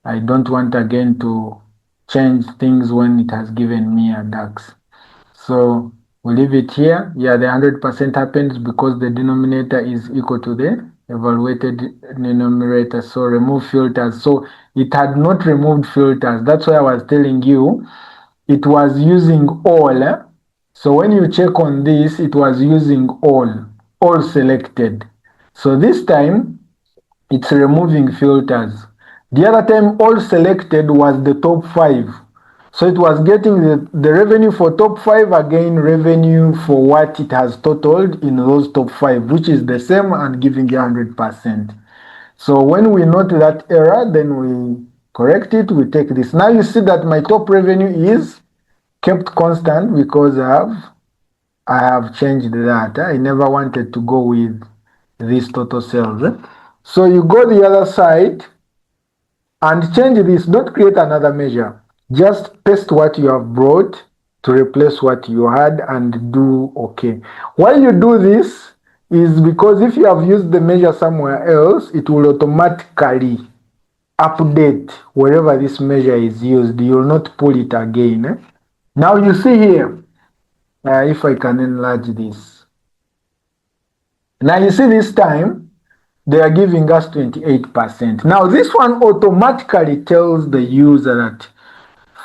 I don't want again to change things when it has given me a DAX. So we leave it here. Yeah, the 100% happens because the denominator is equal to the evaluated numerator. So remove filters. So it had not removed filters. That's why I was telling you it was using all. So when you check on this, it was using all selected. So this time it's removing filters. The other time all selected was the top 5. So it was getting the revenue for top 5, again revenue for what it has totaled in those top 5, which is the same, and giving you 100%. So when we note that error, then we correct it, we take this. Now you see that my top revenue is kept constant because I have changed that. I never wanted to go with this total sales. So you go the other side and change this. Don't create another measure. Just paste what you have brought to replace what you had and do okay. Why you do this is because if you have used the measure somewhere else, it will automatically update wherever this measure is used. You will not pull it again. Now you see here, if I can enlarge this. Now you see this time, they are giving us 28%. Now this one automatically tells the user that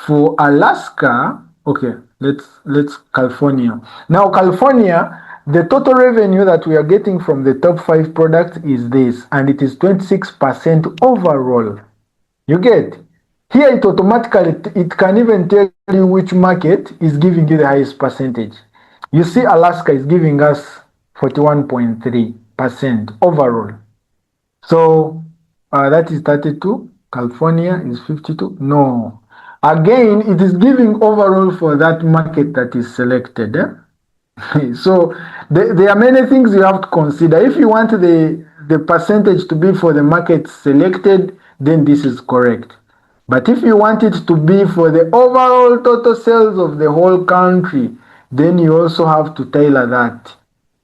for Alaska, okay, let's California. Now California, the total revenue that we are getting from the top 5 products is this, and it is 26% overall. You get? Here it automatically, it can even tell you which market is giving you the highest percentage. You see Alaska is giving us 41.3% overall. So that is 32. California is 52. No. Again, it is giving overall for that market that is selected. So there are many things you have to consider. If you want the percentage to be for the market selected, then this is correct. But if you want it to be for the overall total sales of the whole country, then you also have to tailor that,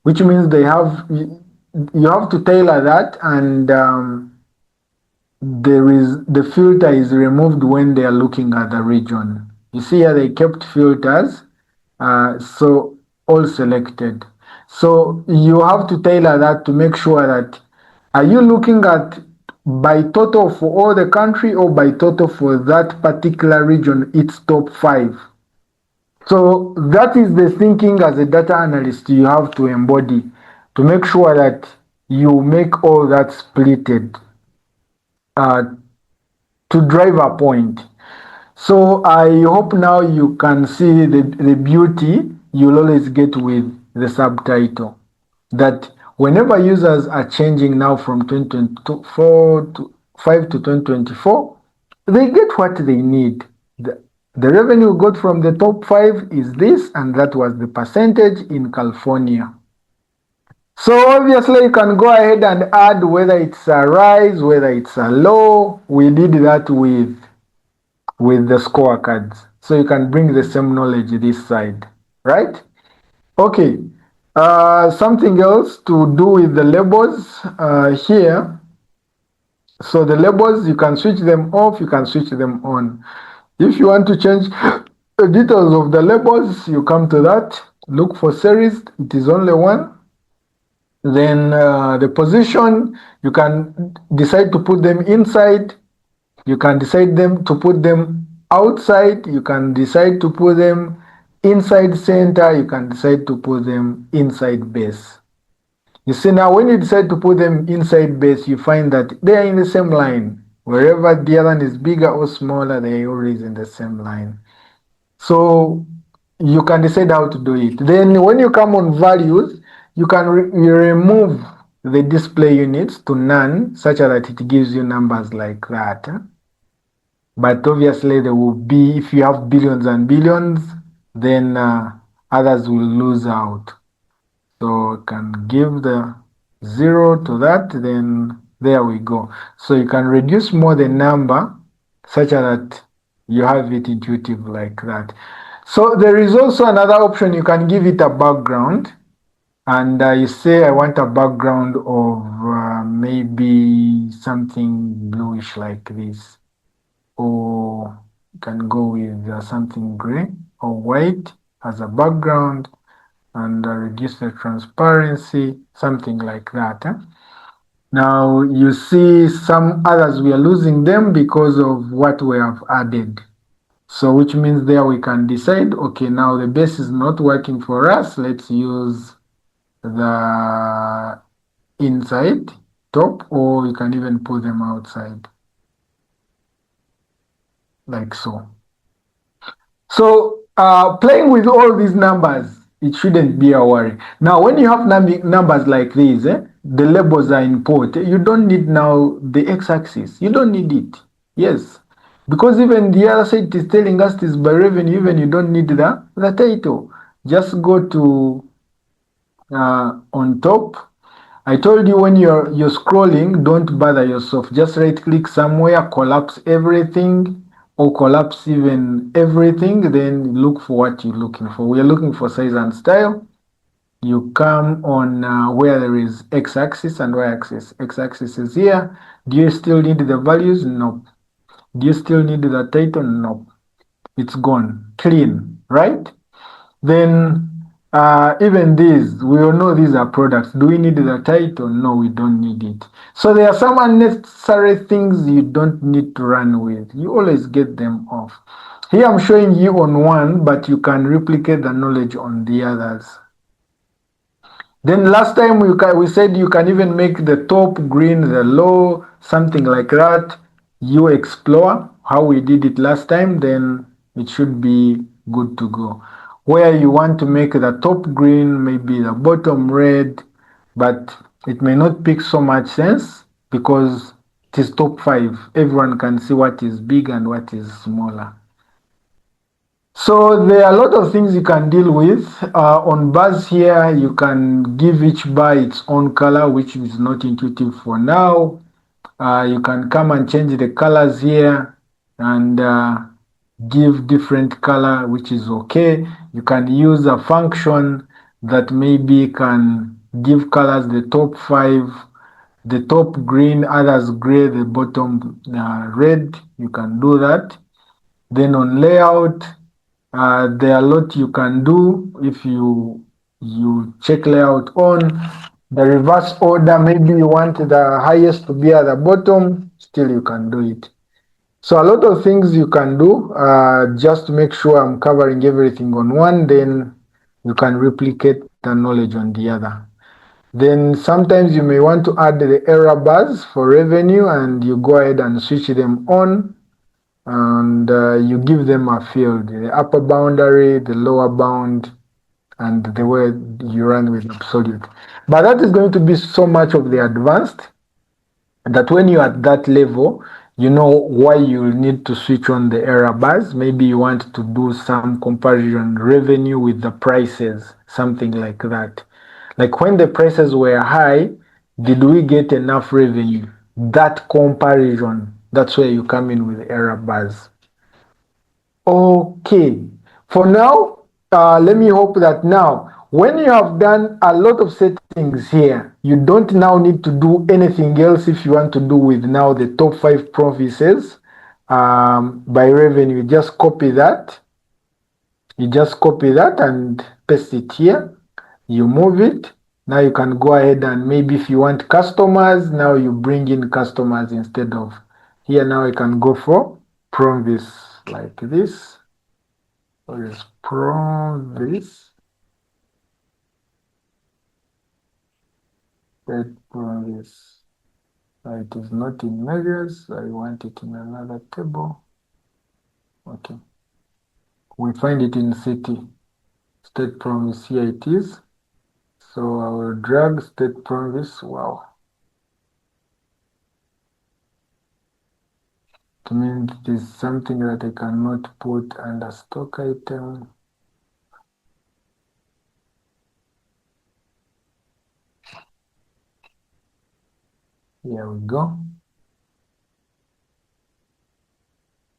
which means you have to tailor that, and there is the filter is removed when they are looking at the region. You see here they kept filters, so all selected. So you have to tailor that to make sure that are you looking at by total for all the country or by total for that particular region, its top five. So that is the thinking as a data analyst you have to embody to make sure that you make all that splitted uh, to drive a point. So I hope now you can see the beauty you'll always get with the subtitle. That whenever users are changing now from 2024 to 5 to 2024, they get what they need. The revenue got from the top five is this, and that was the percentage in California. So obviously you can go ahead and add whether it's a rise, whether it's a low. We did that with the scorecards. So you can bring the same knowledge this side, right? Okay. Something else to do with the labels here. So the labels, you can switch them off, you can switch them on. If you want to change the details of the labels, you come to that. Look for series, it is only one. Then the position, you can decide to put them inside. You can decide them to put them outside. You can decide to put them inside center. You can decide to put them inside base. You see now when you decide to put them inside base, you find that they are in the same line. Wherever the other one is bigger or smaller, they are always in the same line. So you can decide how to do it. Then when you come on values, you can remove the display units to none such that it gives you numbers like that. But obviously there will be, if you have billions and billions, then others will lose out. So you can give the 0 to that, then there we go. So you can reduce more the number such that you have it intuitive like that. So there is also another option, you can give it a background, and you say I want a background of maybe something bluish like this, or you can go with something gray or white as a background, and reduce the transparency, something like that. Now you see some others we are losing them because of what we have added. So which means there we can decide, okay, now the base is not working for us. Let's use the inside top, or you can even put them outside like so. So playing with all these numbers, it shouldn't be a worry. Now, when you have numbers like these, the labels are important. You don't need now the x-axis. You don't need it. Yes. Because even the other side is telling us this by revenue, even you don't need the title. Just go to on top. I told you when you're scrolling, don't bother yourself. Just right click somewhere, collapse everything, or collapse even everything, then look for what you're looking for. We are looking for size and style. You come on where there is x-axis and y-axis. X-axis is here. Do you still need the values? Nope. Do you still need the title? Nope. It's gone. Clean, right? Then even these, we all know these are products. Do we need the title? No, we don't need it. So there are some unnecessary things you don't need to run with. You always get them off. Here I'm showing you on one, but you can replicate the knowledge on the others. Then last time we said you can even make the top green, the low, something like that. You explore how we did it last time, then it should be good to go. Where you want to make the top green, maybe the bottom red, but it may not make so much sense because it is top 5. Everyone can see what is big and what is smaller. So there are a lot of things you can deal with. On bars here, you can give each bar its own color, which is not intuitive for now. You can come and change the colors here and give different color, which is okay. You can use a function that maybe can give colors the top 5 the top green, others gray, the bottom red. You can do that. Then on layout, there are a lot you can do if you check layout on. The reverse order, maybe you want the highest to be at the bottom, still you can do it. So a lot of things you can do, just to make sure I'm covering everything on one, then you can replicate the knowledge on the other. Then sometimes you may want to add the error bars for revenue, and you go ahead and switch them on, and you give them a field, the upper boundary, the lower bound, and the way you run with absolute. But that is going to be so much of the advanced that when you're at that level, you know why you need to switch on the error bars. Maybe you want to do some comparison revenue with the prices, something like that. Like when the prices were high, did we get enough revenue? That comparison, that's where you come in with error bars. Okay, for now, let me hope that now, when you have done a lot of settings here, you don't now need to do anything else if you want to do with now the top 5 provinces by revenue. Just copy that. You just copy that and paste it here. You move it. Now you can go ahead and maybe if you want customers, now you bring in customers instead of here. Now I can go for province like this. Or is province. That province. It is not in measures. I want it in another table. Okay. We find it in city. State province, here it is. So I will drag state province. Wow. It means it is something that I cannot put under stock item. Here we go.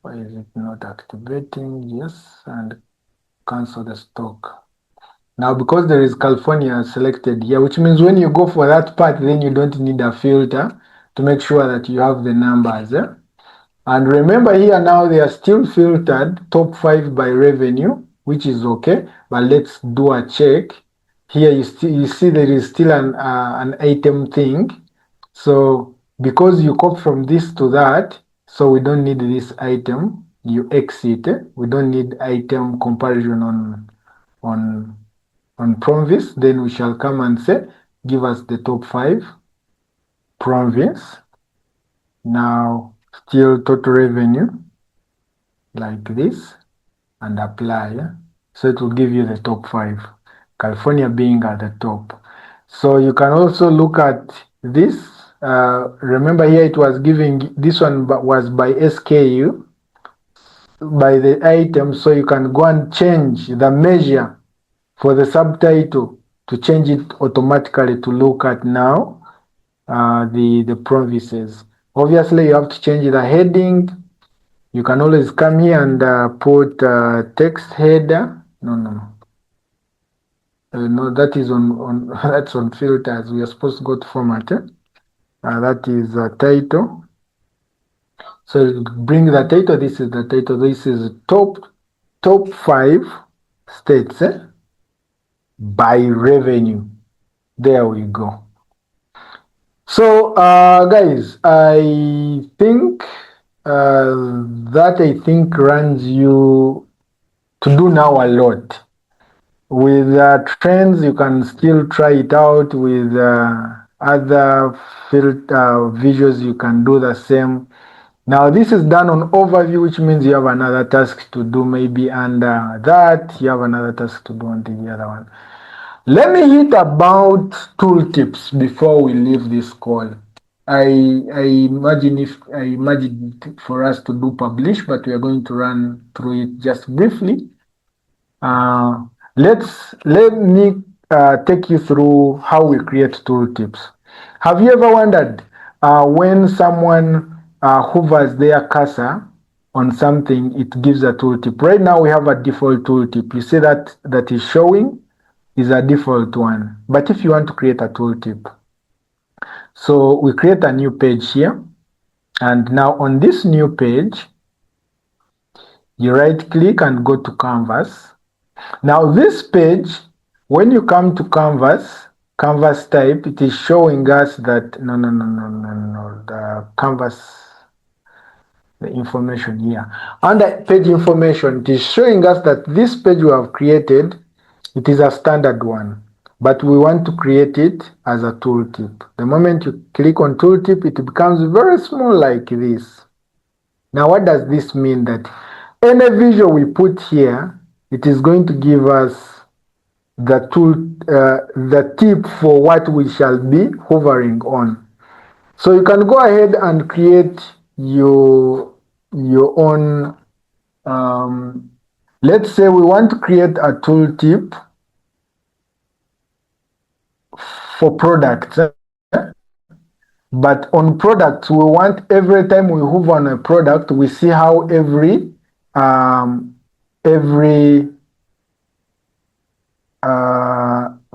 Why is it not activating? Yes, and cancel the stock. Now, because there is California selected here, which means when you go for that part, then you don't need a filter to make sure that you have the numbers. And remember here now they are still filtered top 5 by revenue, which is okay. But let's do a check. Here you see there is still an item thing. So because you copy from this to that, so we don't need this item. You exit. We don't need item comparison on province. Then we shall come and say, give us the top 5 province. Now still total revenue like this and apply. So it will give you the top 5, California being at the top. So you can also look at this. Remember here it was giving, this one was by SKU, by the item. So you can go and change the measure for the subtitle to change it automatically to look at now the provinces. Obviously you have to change the heading. You can always come here and put text header. No, that is on that's on filters. We are supposed to go to format. That is title. So bring the title. This is the title. This is top 5 states by revenue. There we go. So guys, I think that I think runs you to do now a lot. With trends, you can still try it out. With other visuals, you can do the same. Now this is done on overview, which means you have another task to do maybe under that. You have another task to do on the other one. Let me hit about tooltips before we leave this call. I imagined for us to do publish, but we are going to run through it just briefly. Let me take you through how we create tooltips. Have you ever wondered when someone hovers their cursor on something, it gives a tooltip? Right now we have a default tooltip. You see that is showing is a default one. But if you want to create a tooltip, So we create a new page here. And now on this new page, you right click and go to canvas. Now this page, when you come to canvas type, it is showing us that, no, the canvas, the information here. Under page information, it is showing us that this page we have created, it is a standard one, but we want to create it as a tooltip. The moment you click on tooltip, it becomes very small like this. Now, what does this mean? That any visual we put here, it is going to give us the tip for what we shall be hovering on. So you can go ahead and create your own. Let's say we want to create a tooltip for products. But on products, we want every time we hover on a product, we see how every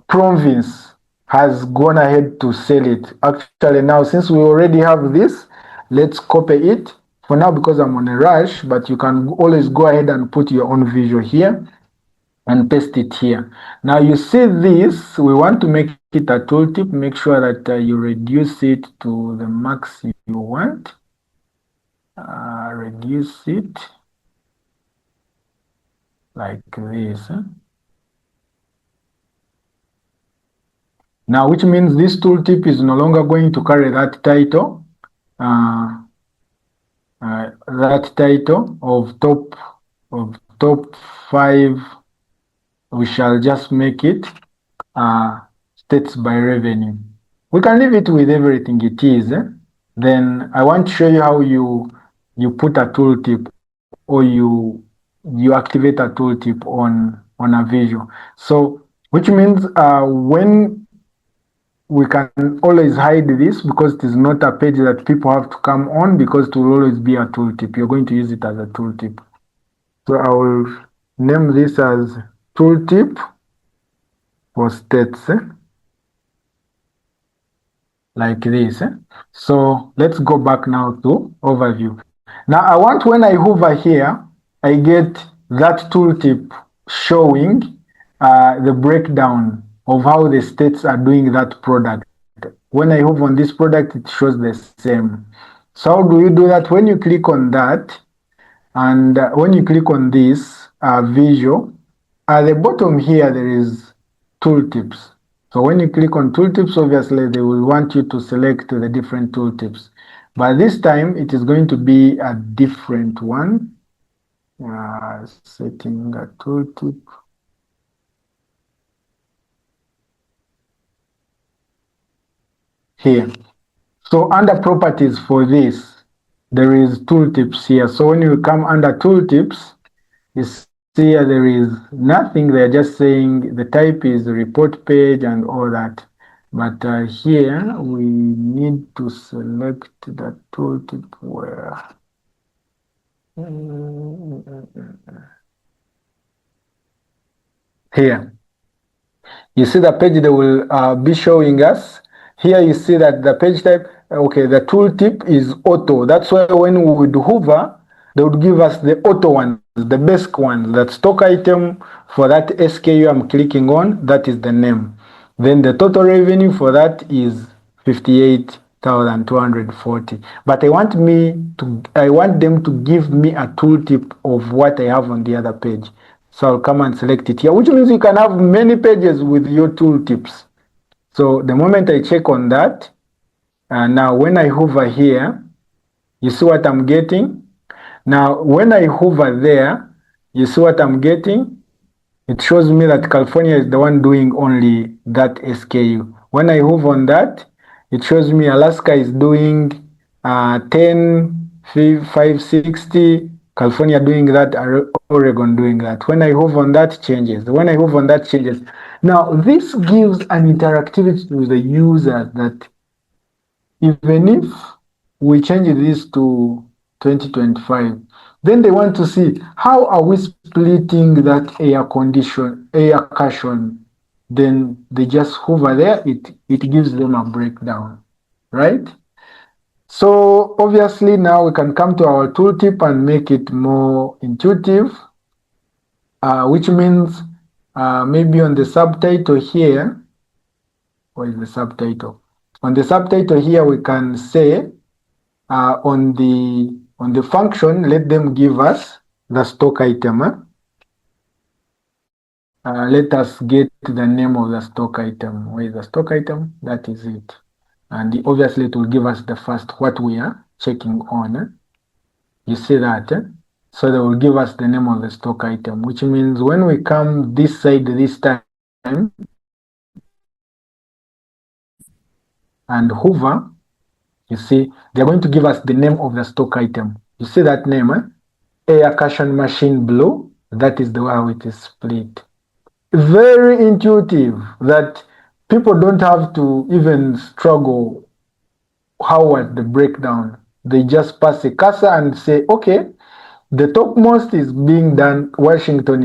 province has gone ahead to sell it. Actually, now since we already have this, let's copy it for now because I'm on a rush. But you can always go ahead and put your own visual here and paste it here. Now you see this, we want to make it a tooltip. Make sure that you reduce it to the max you want. Reduce it like this. Now, which means this tooltip is no longer going to carry that title, of top 5. We shall just make it states by revenue. We can leave it with everything it is. Then I want to show you how you put a tooltip, or you activate a tooltip on a visual. So which means when we can always hide this because it is not a page that people have to come on, because it will always be a tooltip. You're going to use it as a tooltip. So I will name this as tooltip for states. Like this. So let's go back now to overview. Now I want, when I hover here, I get that tooltip showing the breakdown of how the states are doing that product. When I hover on this product, it shows the same. So how do you do that? When you click on that, and when you click on this visual, at the bottom here there is tooltips. So when you click on tooltips, obviously they will want you to select the different tooltips. But this time it is going to be a different one. Setting a tooltip. Here. So under properties for this, there is tooltips here. So when you come under tooltips, you see here there is nothing. They're just saying the type is report page and all that. But here we need to select the tooltip where. Here. You see the page they will be showing us. Here you see that the page type, okay, the tooltip is auto. That's why when we would hover, they would give us the auto ones, the basic ones, that stock item for that SKU I'm clicking on, that is the name. Then the total revenue for that is 58,240. But I want them to give me a tooltip of what I have on the other page. So I'll come and select it here, which means you can have many pages with your tooltips. So the moment I check on that, now when I hover here, you see what I'm getting. Now when I hover there, you see what I'm getting. It shows me that California is the one doing only that SKU. When I hover on that, it shows me Alaska is doing 10, 560, California doing that, Oregon doing that. When I hover on that, changes. When I hover on that, changes. Now, this gives an interactivity to the user that even if we change this to 2025, then they want to see how are we splitting that air cushion. Then they just hover there, it gives them a breakdown right? So obviously now we can come to our tooltip and make it more intuitive, which means maybe on the subtitle here, what is the subtitle? On the subtitle here, we can say on the function, let them give us the stock item. Let us get the name of the stock item. Where is the stock item? That is it. And obviously it will give us the first what we are checking on. You see that? So they will give us the name of the stock item, which means when we come this side this time and hover, you see, they're going to give us the name of the stock item. You see that name? Air cushion machine blue. That is the way how it is split. Very intuitive that people don't have to even struggle how was the breakdown. They just pass a cursor and say, okay, the topmost is being done. Washington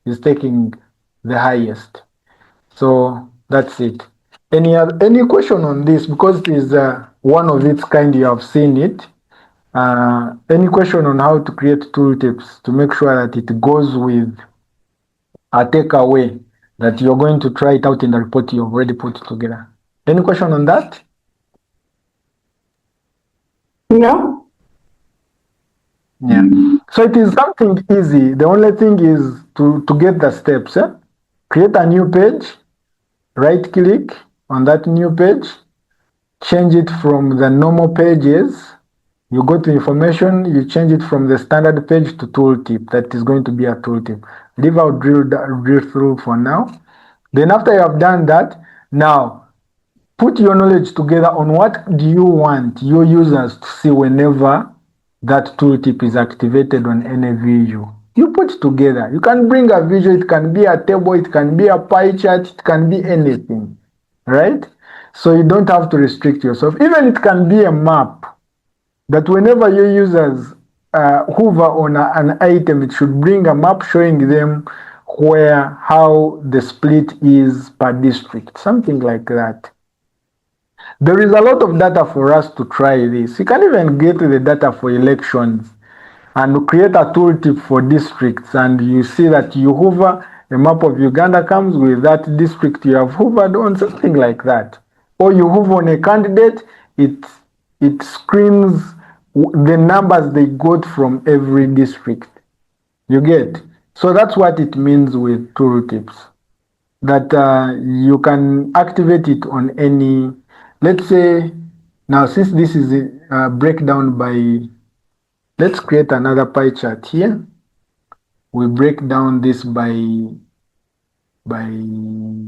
is taking the highest. So that's it. Any question on this? Because it is one of its kind. You have seen it. Any question on how to create tooltips to make sure that it goes with a takeaway that you're going to try it out in the report you've already put together? Any question on that? No? Yeah. So it is something easy. The only thing is to get the steps. Create a new page, right click on that new page, change it from the normal pages. You go to information, you change it from the standard page to tooltip. That is going to be a tooltip. Leave out drill through for now. Then after you have done that, now put your knowledge together on what do you want your users to see whenever that tooltip is activated on any visual. You put together. You can bring a visual. It can be a table. It can be a pie chart. It can be anything, right? So you don't have to restrict yourself. Even it can be a map that whenever your users hover on an item, it should bring a map showing them how the split is per district, something like that. There is a lot of data for us to try this. You can even get the data for elections and create a tooltip for districts, and you see that you hover, a map of Uganda comes with that district you have hovered on, something like that. Or you hover on a candidate, it screens the numbers they got from every district. You get? So that's what it means with tooltips. That you can activate it on any, let's say, now since this is a breakdown by, let's create another pie chart here. We break down this by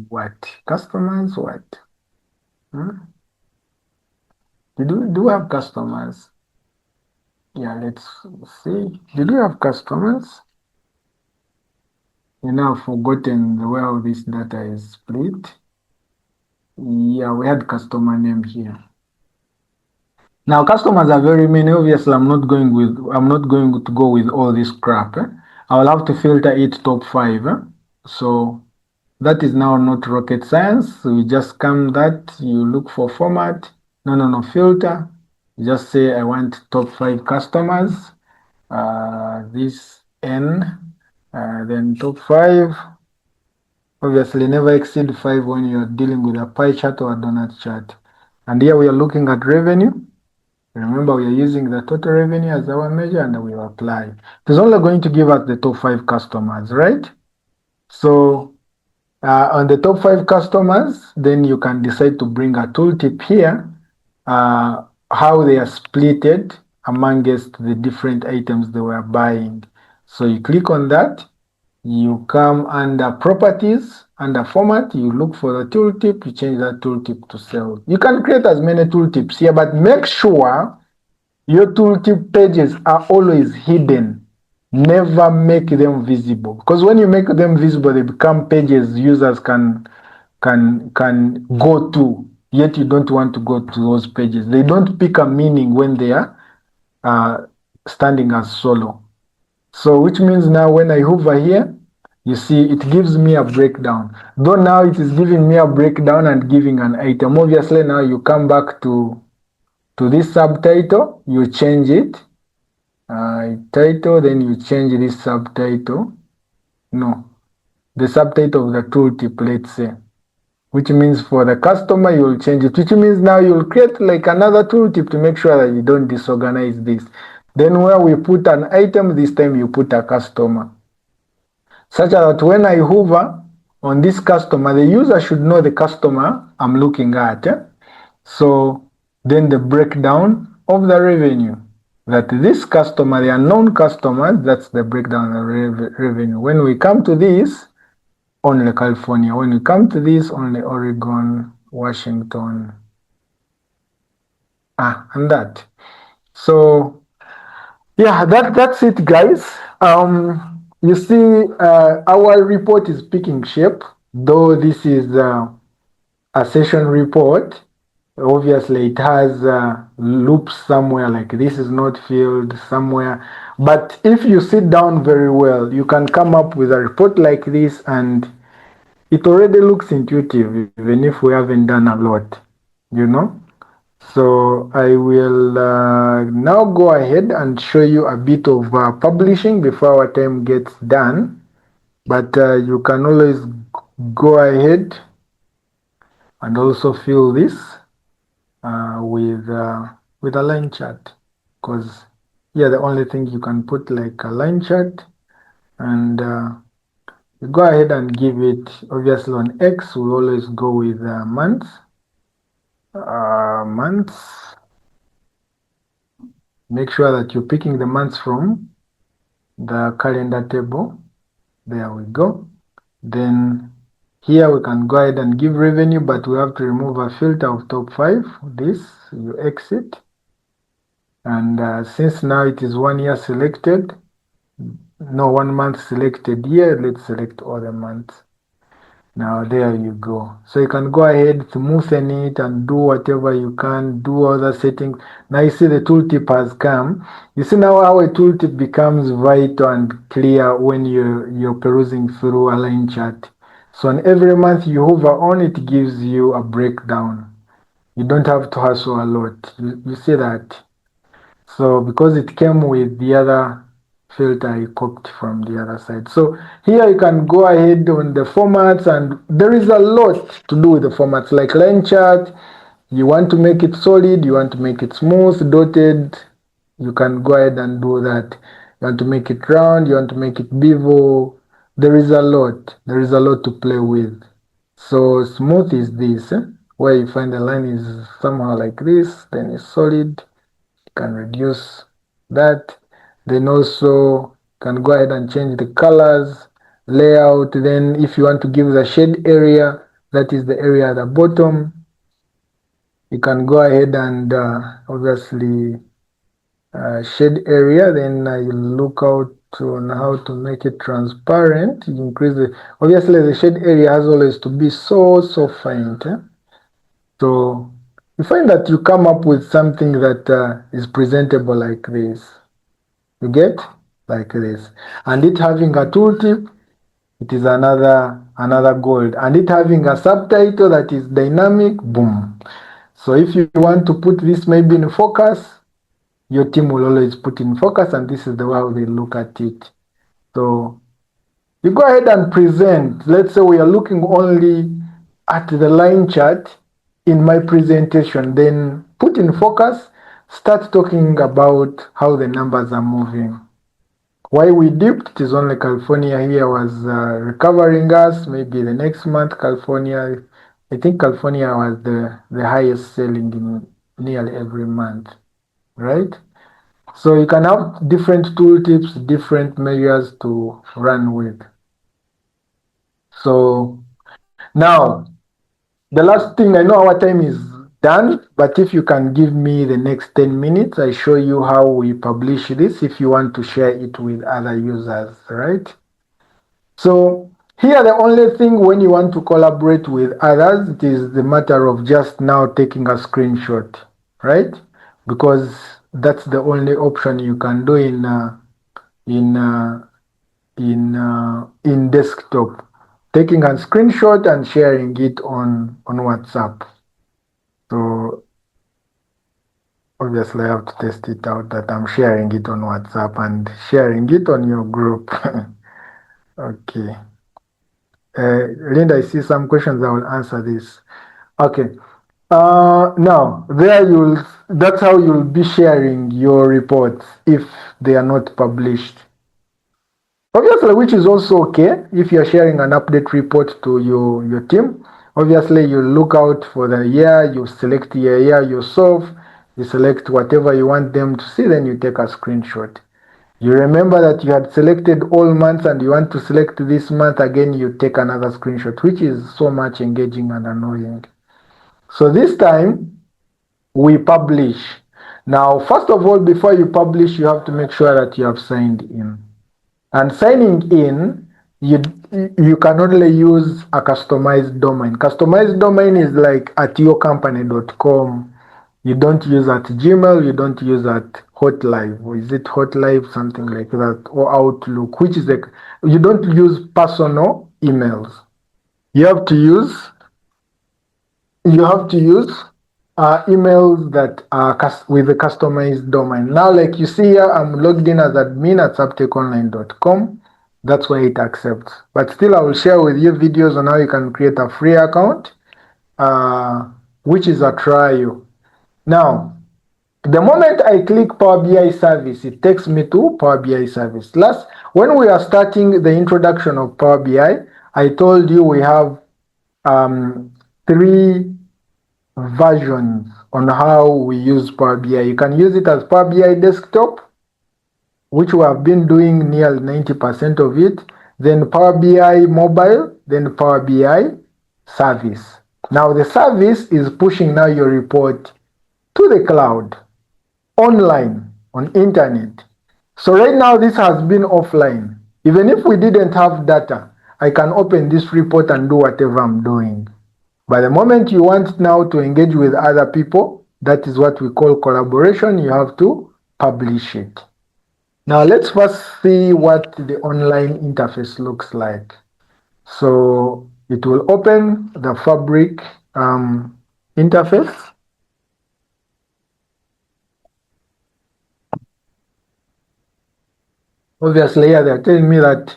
what? Customers, what? Huh? Do we have customers? Yeah, let's see. Did we have customers? You know, I've forgotten the way how this data is split. Yeah, we had customer name here. Now customers are very many. Obviously, I'm not going to go with all this crap. I will have to filter it top 5. So that is now not rocket science. So you just come that, you look for format. No, filter. You just say I want top 5 customers. This N, then top 5. Obviously, never exceed 5 when you're dealing with a pie chart or a donut chart. And here we are looking at revenue. Remember, we are using the total revenue as our measure, and we will apply. It's only going to give us the top 5 customers, right? So on the top 5 customers, then you can decide to bring a tooltip here, how they are splitted amongst the different items they were buying. So you click on that, you come under properties, under format, you look for the tooltip, you change that tooltip to sales. You can create as many tooltips here, but make sure your tooltip pages are always hidden. Never make them visible, because when you make them visible, they become pages users can go to. Yet you don't want to go to those pages. They don't pick a meaning when they are standing as solo. So which means now when I hover here, you see it gives me a breakdown. Though now it is giving me a breakdown and giving an item. Obviously now you come back to to this subtitle, you change it. Title, then you change this subtitle. No, the subtitle of the tooltip, let's say, which means for the customer you will change it, which means now you'll create like another tooltip to make sure that you don't disorganize this. Then where we put an item, this time you put a customer, such that when I hover on this customer, the user should know the customer I'm looking at. So then the breakdown of the revenue, that this customer, the unknown customers, that's the breakdown of revenue. When we come to this, only California. When we come to this, only Oregon, Washington, and that. So yeah, that's it, guys. You see, our report is picking shape, though this is a session report. Obviously, it has loops somewhere, like this is not filled somewhere. But if you sit down very well, you can come up with a report like this, and it already looks intuitive, even if we haven't done a lot, you know. So I will now go ahead and show you a bit of publishing before our time gets done. But you can always go ahead and also fill this with a line chart, because here the only thing you can put like a line chart, and you go ahead and give it. Obviously on X we always go with months. Make sure that you're picking the months from the calendar table. There we go. Then here we can go ahead and give revenue, but we have to remove a filter of top 5. This you exit, and since now it is 1 year selected, no 1 month selected here, let's select all the months. Now there you go. So you can go ahead, smoothen it, and do whatever you can, do other settings. Now you see the tooltip has come. You see now how a tooltip becomes vital and clear when you're perusing through a line chart. So on every month you hover on, it gives you a breakdown. You don't have to hustle a lot. You see that? So because it came with the other filter I copied from the other side. So here you can go ahead on the formats, and there is a lot to do with the formats, like line chart. You want to make it solid, you want to make it smooth, dotted, you can go ahead and do that. You want to make it round, you want to make it bevel. There is a lot to play with. So smooth is this, where you find the line is somehow like this, then it's solid. You can reduce that. Then also can go ahead and change the colors, layout. Then if you want to give the shade area, that is the area at the bottom, you can go ahead and obviously shade area. Then you look out on how to make it transparent. You increase the, obviously the shade area has always to be so faint. So you find that you come up with something that is presentable like this. You get like this, and it having a tooltip, it is another gold, and it having a subtitle that is dynamic. Boom. So if you want to put this maybe in focus, your team will always put in focus, and this is the way they look at it. So you go ahead and present. Let's say we are looking only at the line chart in my presentation, then put in focus, start talking about how the numbers are moving. Why we dipped, it is only California here was recovering us. Maybe the next month California, I think California was the highest selling in nearly every month, right? So you can have different tooltips, different measures to run with. So now, the last thing, I know our time is done, but if you can give me the next 10 minutes, I show you how we publish this if you want to share it with other users, right? So here the only thing when you want to collaborate with others, it is the matter of just now taking a screenshot, right? Because that's the only option you can do in in desktop, taking a screenshot and sharing it on WhatsApp. So Obviously, I have to test it out that I'm sharing it on WhatsApp and sharing it on your group. Okay. Linda, I see some questions. I will answer this. Okay. Now, that's how you'll be sharing your reports if they are not published. Obviously, which is also okay if you're sharing an update report to your team. Obviously, you look out for the year, you select the year yourself, you select whatever you want them to see, then you take a screenshot. You remember that you had selected all months and you want to select this month again, you take another screenshot, which is so much engaging and annoying. So this time, we publish. Now, first of all, before you publish, you have to make sure that you have signed in. And signing in, you can only use a customized domain. Customized domain is like at yourcompany.com. You don't use at Gmail, you don't use at Hotlive, or is it Hotlive, something like that, or Outlook, which is like, you don't use personal emails. You have to use you have to use emails that are with a customized domain. Now, like you see here, I'm logged in as admin at subtekonline.com. That's why it accepts. But still, I will share with you videos on how you can create a free account, which is a trial. Now, the moment I click Power BI service, it takes me to Power BI service. When we are starting the introduction of Power BI, I told you we have three versions on how we use Power BI. You can use it as Power BI desktop, which we have been doing nearly 90% of it, then Power BI mobile, then Power BI service. Now the service is pushing now your report to the cloud, online, on internet. So right now this has been offline. Even if we didn't have data, I can open this report and do whatever I'm doing. But the moment you want now to engage with other people, that is what we call collaboration, you have to publish it. Now let's first see what the online interface looks like. So it will open the Fabric interface. Obviously, yeah, they're telling me that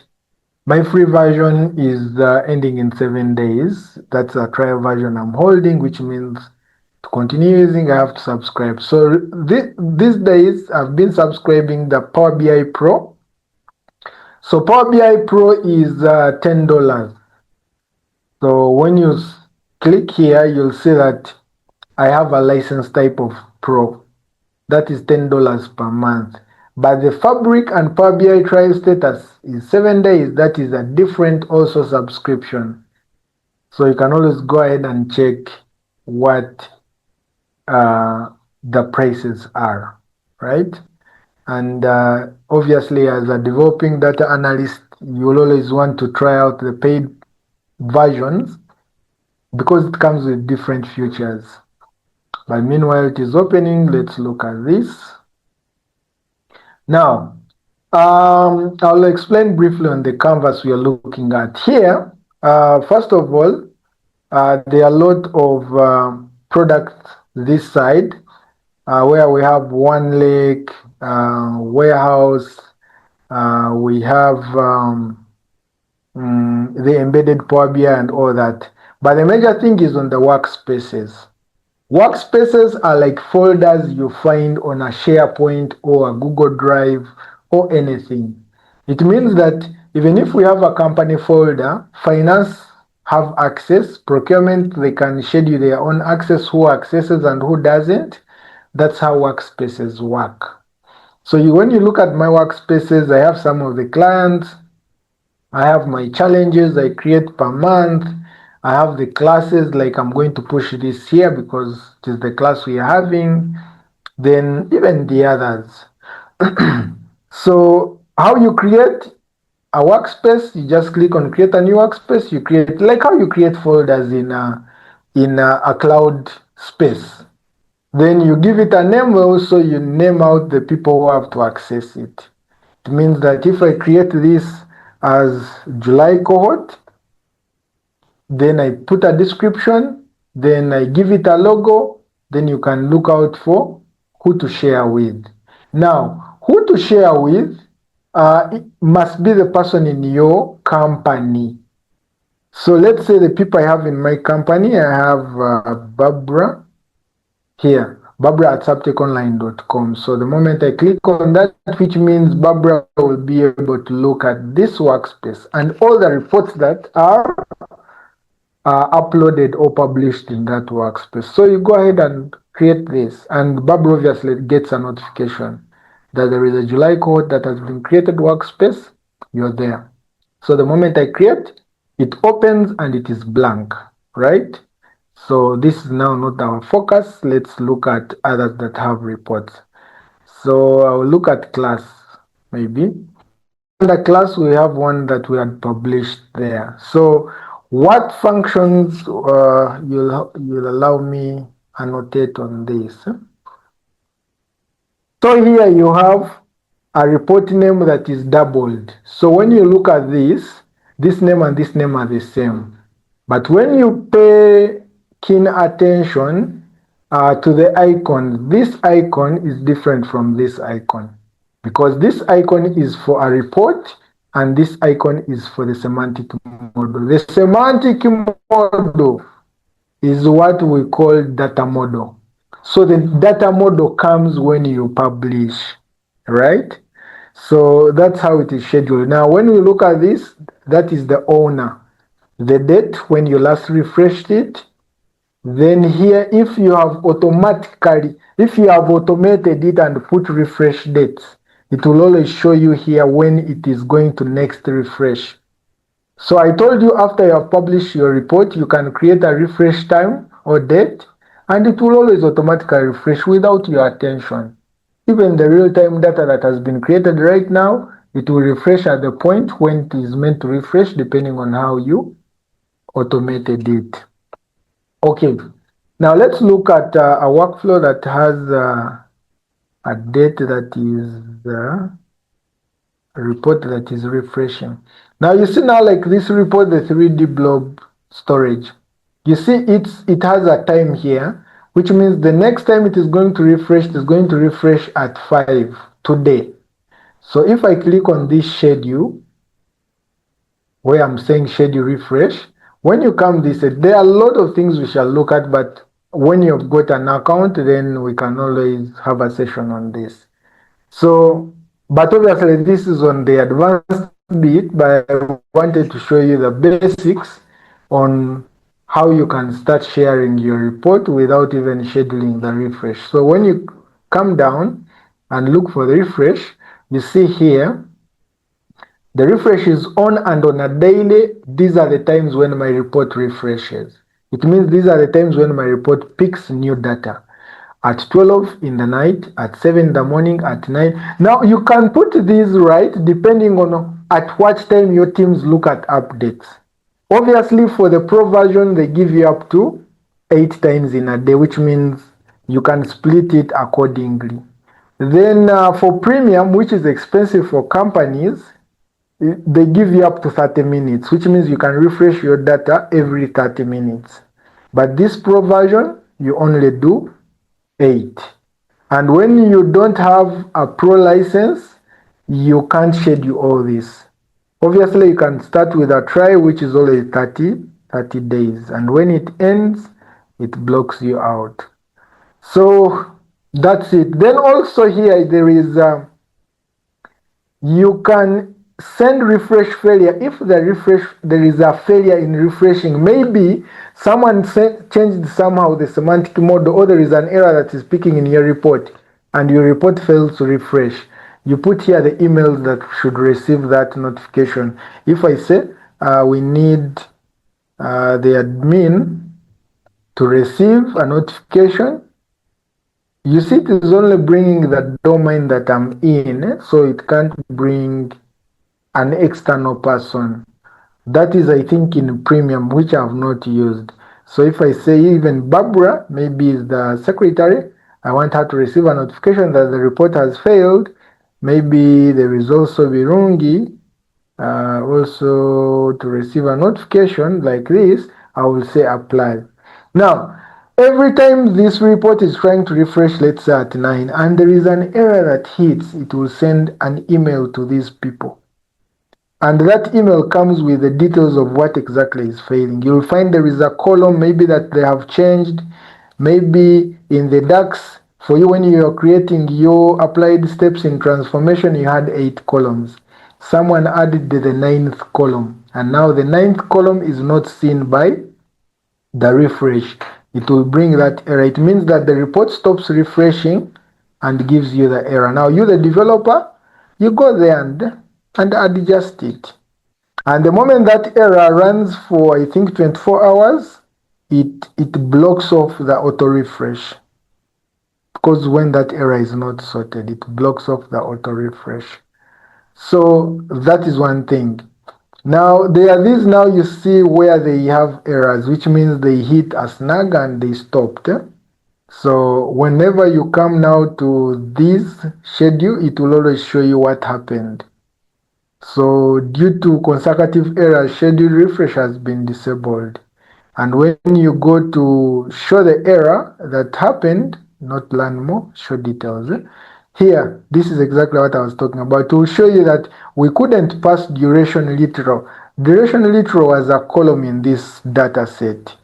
my free version is ending in 7 days. That's a trial version I'm holding, which means to continue using, I have to subscribe. So these days, I've been subscribing the Power BI Pro. So Power BI Pro is $10. So when you click here, you'll see that I have a license type of Pro. That is $10 per month. But the Fabric and Power BI trial status is 7 days. That is a different also subscription. So you can always go ahead and check what the prices are, right? And obviously, as a developing data analyst, you'll always want to try out the paid versions because it comes with different features. But meanwhile, it is opening. Let's look at this. Now, I'll explain briefly on the canvas we are looking at here. First of all, there are a lot of products this side where we have one lake, warehouse, we have the embedded Power BI and all that. But the major thing is on the workspaces. Workspaces are like folders you find on a SharePoint or a Google Drive or anything. It means that even if we have a company folder, finance have access, procurement, they can schedule their own access, who accesses and who doesn't. That's how workspaces work. So when you look at my workspaces, I have some of the clients, I have my challenges I create per month. I have the classes, like I'm going to push this here because it is the class we are having. Then even the others. So how you create a workspace, you just click on create a new workspace. You create like how you create folders in a cloud space. Then you give it a name. Also, you name out the people who have to access it. It means that if I create this as July cohort, then I put a description, then I give it a logo, then you can look out for who to share with. Now, who to share with it must be the person in your company. So let's say the people I have in my company, I have Barbara here, Barbara at subteconline.com. So the moment I click on that, which means Barbara will be able to look at this workspace and all the reports that are uploaded or published in that workspace. So you go ahead and create this, and Barbara obviously gets a notification that there is a July cohort that has been created workspace. You're there. So the moment I create, it opens and it is blank, right? So this is now not our focus. Let's look at others that have reports. So I'll look at class maybe. So under class, we have one that we had published there. So what functions you'll allow me annotate on this? So here you have a report name that is doubled. So when you look at this name and this name are the same. But when you pay keen attention to the icon, this icon is different from this icon because this icon is for a report and this icon is for the semantic model. The semantic model is what we call data model. So the data model comes when you publish, right? So that's how it is scheduled. Now, when we look at this, that is the owner, the date when you last refreshed it. Then here, if you have automated it and put refresh dates, it will always show you here when it is going to next refresh. So I told you after you have published your report, you can create a refresh time or date, and it will always automatically refresh without your attention. Even the real-time data that has been created right now, it will refresh at the point when it is meant to refresh, depending on how you automated it. Okay, now let's look at a workflow that has a date that is a report that is refreshing. Now you see now like this report, the 3D blob storage. You see it has a time here, which means the next time it is going to refresh, it is going to refresh at 5 today. So if I click on this schedule, where I'm saying schedule refresh, when you come this, there are a lot of things we shall look at, but when you've got an account, then we can always have a session on this. So, but obviously this is on the advanced bit, but I wanted to show you the basics on how you can start sharing your report without even scheduling the refresh. So when you come down and look for the refresh, you see here, the refresh is on and on a daily. These are the times when my report refreshes. It means these are the times when my report picks new data. At 12 in the night, at 7 in the morning, at 9. Now you can put these right depending on at what time your teams look at updates. Obviously for the pro version, they give you up to 8 times in a day, which means you can split it accordingly. Then for premium, which is expensive for companies, they give you up to 30 minutes, which means you can refresh your data every 30 minutes. But this pro version, you only do 8. And when you don't have a pro license, you can't schedule all this. Obviously, you can start with a trial, which is only 30 days. And when it ends, it blocks you out. So that's it. Then also here, you can send refresh failure if there is a failure in refreshing. Maybe someone changed somehow the semantic model, or there is an error that is picking in your report and your report fails to refresh. You put here the emails that should receive that notification. If I say we need the admin to receive a notification, you see it is only bringing the domain that I'm in, so it can't bring an external person. That is, I think, in premium, which I have not used. So if I say even Barbara, maybe is the secretary, I want her to receive a notification that the report has failed. Maybe there is also Virungi, also to receive a notification like this, I will say apply. Now, Every time this report is trying to refresh, let's say at 9, and there is an error that hits, it will send an email to these people. And that email comes with the details of what exactly is failing. You'll find there is a column maybe that they have changed. Maybe in the DAX, for you when you are creating your applied steps in transformation, you had 8 columns. Someone added the ninth column, and now the ninth column is not seen by the refresh. It will bring that error. It means that the report stops refreshing and gives you the error. Now you, the developer, you go there and adjust it. And the moment that error runs for, I think, 24 hours, it blocks off the auto refresh. Because when that error is not sorted, it blocks off the auto refresh. So that is one thing. Now there are these, now you see where they have errors, which means they hit a snag and they stopped. So whenever you come now to this schedule, it will always show you what happened. So due to consecutive errors, schedule refresh has been disabled. And when you go to show the error that happened, not learn more, show details. Here, this is exactly what I was talking about. To show you that we couldn't pass duration literal. Duration literal was a column in this data set.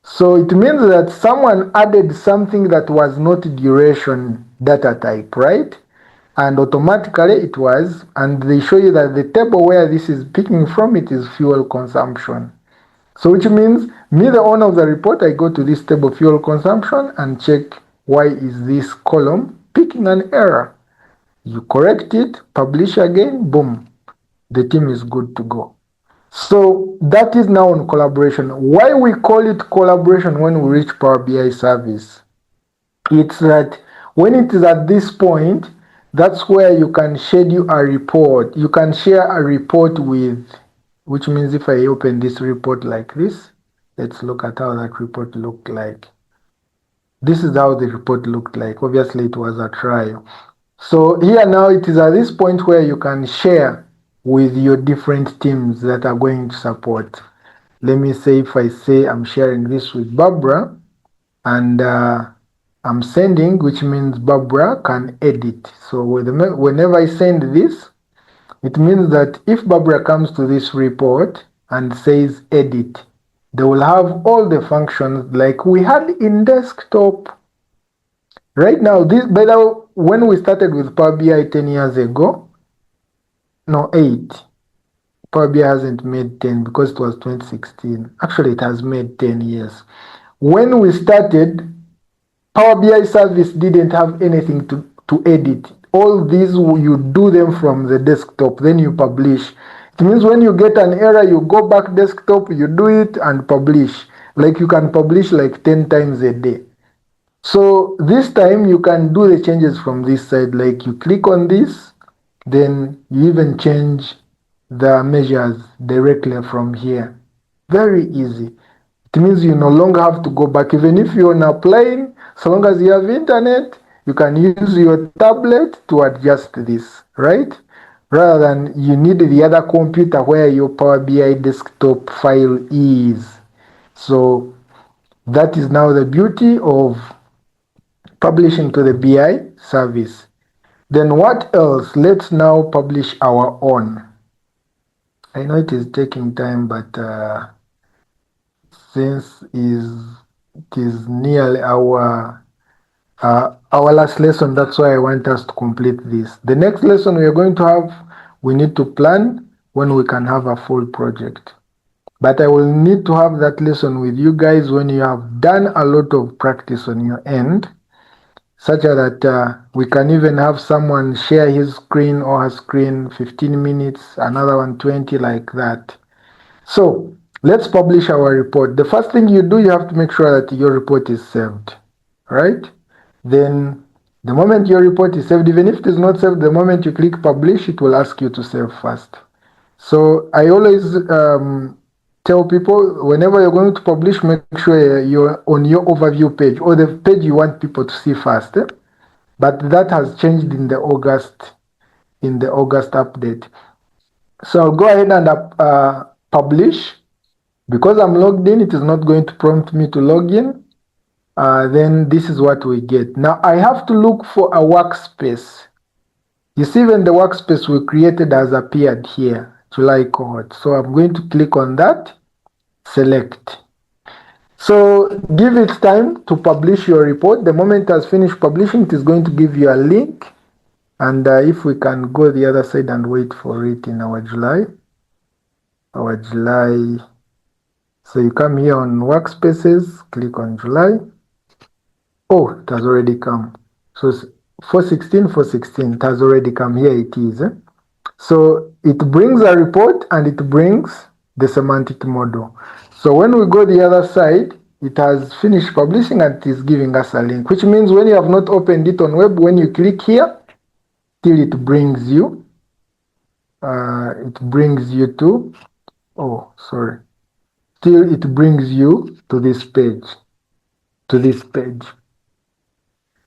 So it means that someone added something that was not duration data type, right? And automatically it was, and they show you that the table where this is picking from, it is fuel consumption. So which means me, the owner of the report, I go to this table fuel consumption and check why is this column picking an error. You correct it, publish again, boom, the team is good to go. So that is now on collaboration. Why we call it collaboration when we reach Power BI service? It's that when it is at this point, that's where you can schedule a report. You can share a report with, which means if I open this report like this, let's look at how that report looked like. This is how the report looked like. Obviously, it was a trial. So here now it is at this point where you can share with your different teams that are going to support. Let me say if I say I'm sharing this with Barbara and I'm sending, which means Barbara can edit. So whenever I send this, it means that if Barbara comes to this report and says edit, they will have all the functions like we had in desktop. Right now, this, by the way, when we started with Power BI 10 years ago, no, 8, Power BI hasn't made 10 because it was 2016. Actually, it has made 10 years. When we started, Power BI service didn't have anything to edit. All these, you do them from the desktop, then you publish. It means when you get an error, you go back desktop, you do it and publish. Like you can publish like 10 times a day. So this time you can do the changes from this side. Like you click on this, then you even change the measures directly from here. Very easy. It means you no longer have to go back. Even if you're on a plane, so long as you have internet, you can use your tablet to adjust this, right? Rather than you need the other computer where your Power BI desktop file is. So that is now the beauty of publishing to the BI service. Then what else? Let's now publish our own. I know it is taking time, but since it is nearly our last lesson, that's why I want us to complete this. The next lesson we are going to have, we need to plan when we can have a full project. But I will need to have that lesson with you guys when you have done a lot of practice on your end, such that we can even have someone share his screen or her screen 15 minutes, another one 20, like that. So let's publish our report. The first thing you do, you have to make sure that your report is saved, right? Then the moment your report is saved, even if it is not saved, the moment you click publish, it will ask you to save first. So I always tell people, whenever you're going to publish, make sure you're on your overview page or the page you want people to see first. But that has changed in the August update. So I'll go ahead and publish. Because I'm logged in, it is not going to prompt me to log in. then this is what we get. Now I have to look for a workspace. You see, when the workspace we created has appeared here, July cohort. So I'm going to click on that, select. So give it time to publish your report. The moment it has finished publishing, it is going to give you a link. And if we can go the other side and wait for it in our July. So you come here on workspaces, click on July. Oh, it has already come. So 416, 416, it has already come. Here it is. So it brings a report and it brings the semantic model. So when we go the other side, it has finished publishing and it is giving us a link, which means when you have not opened it on web, when you click here, till it brings you to, oh, sorry, till it brings you to this page,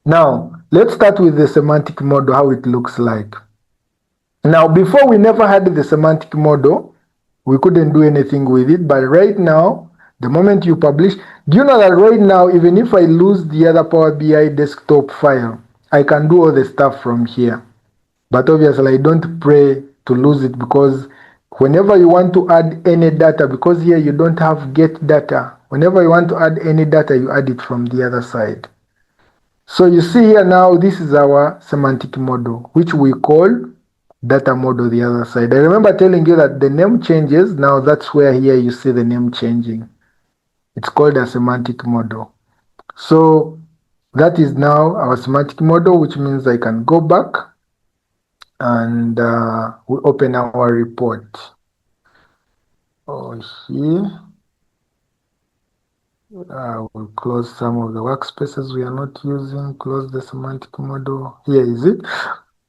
Now, let's start with the semantic model, how it looks like. Now, before we never had the semantic model, we couldn't do anything with it, but right now, the moment you publish, do you know that right now, even if I lose the other Power BI desktop file, I can do all the stuff from here. But obviously, I don't pray to lose it, because whenever you want to add any data, because here you don't have get data, whenever you want to add any data, you add it from the other side. So you see here now, this is our semantic model, which we call data model the other side. I remember telling you that the name changes. Now that's where here you see the name changing. It's called a semantic model. So that is now our semantic model, which means I can go back and we open our report. Oh, here. We'll close some of the workspaces we are not using, close the semantic model. Here is it.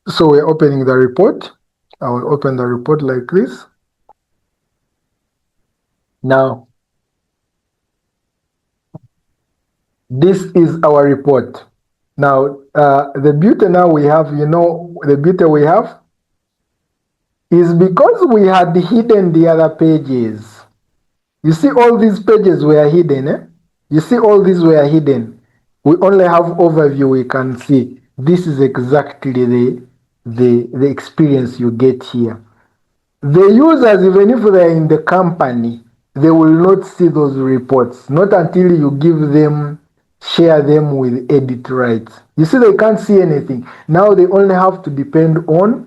So we're opening the report. I will open the report like this. Now, this is our report. Now, the beauty now we have, the beauty we have is because we had hidden the other pages. You see all these pages were hidden, eh? You see all these were hidden. We only have overview we can see. This is exactly the experience you get here. The users, even if they're in the company, they will not see those reports, not until you give them, share them with edit rights. You see, they can't see anything. Now they only have to depend on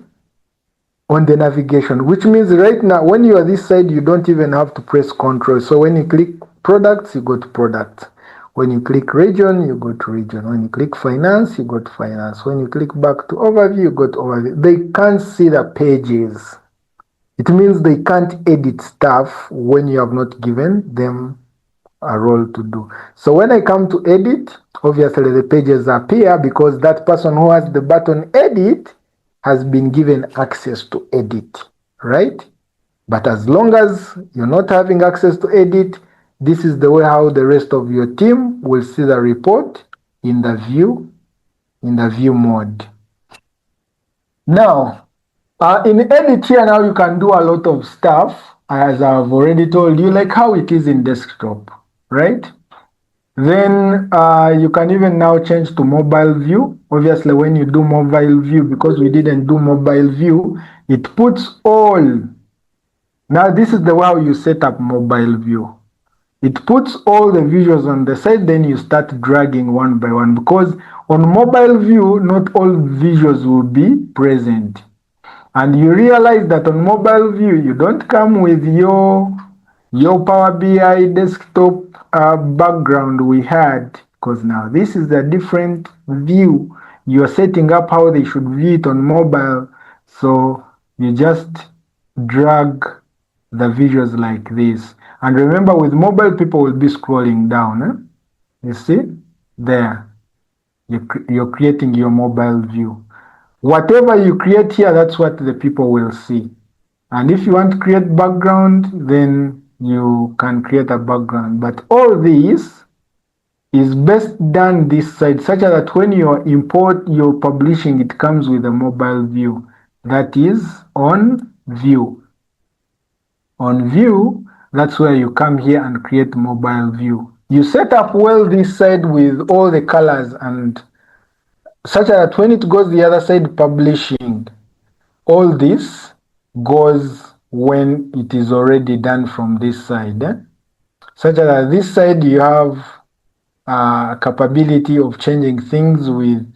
the navigation, which means right now, when you are this side, you don't even have to press control. So when you click products, you go to products. When you click region, you go to region. When you click finance, you go to finance. When you click back to overview, you go to overview. They can't see the pages. It means they can't edit stuff when you have not given them a role to do. So when I come to edit, obviously the pages appear because that person who has the button edit has been given access to edit, right? But as long as you're not having access to edit, this is the way how the rest of your team will see the report in the view mode. Now, in edit here now you can do a lot of stuff, as I've already told you, like how it is in desktop, right? Then you can even now change to mobile view. Obviously, when you do mobile view, because we didn't do mobile view, it puts all. Now this is the way how you set up mobile view. It puts all the visuals on the side, then you start dragging one by one, because on mobile view, not all visuals will be present. And you realize that on mobile view, you don't come with your Power BI desktop background we had, because now this is a different view. You're setting up how they should view it on mobile. So you just drag the visuals like this. And remember, with mobile, people will be scrolling down. Eh? You see? There. You're creating your mobile view. Whatever you create here, that's what the people will see. And if you want to create background, then you can create a background. But all this is best done this side, such that when you're publishing, it comes with a mobile view. That is on view. On view, that's where you come here and create mobile view. You set up well this side with all the colors and such that when it goes the other side publishing, all this goes when it is already done from this side. Such that this side you have capability of changing things with,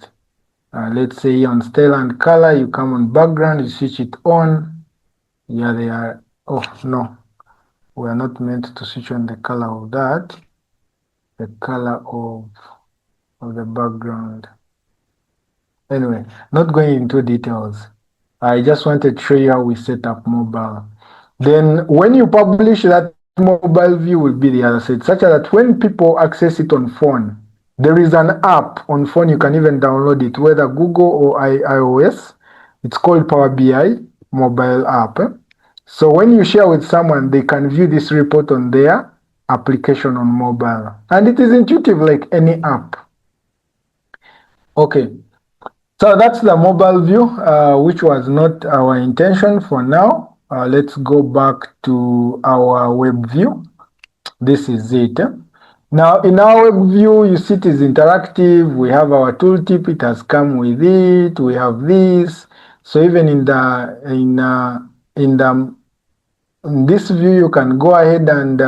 let's say on style and color, you come on background, you switch it on. Yeah, they are, oh no, we are not meant to switch on the color of that, the color of the background. Anyway, not going into details. I just wanted to show you how we set up mobile. Then when you publish, that mobile view will be the other side, such that when people access it on phone, there is an app on phone, you can even download it, whether Google or iOS. It's called Power BI mobile app. So when you share with someone, they can view this report on their application on mobile. And it is intuitive like any app. Okay, so that's the mobile view, which was not our intention for now. Let's go back to our web view. This is it. Now in our web view, you see it is interactive. We have our tooltip, it has come with it. We have this. So even in this view, you can go ahead and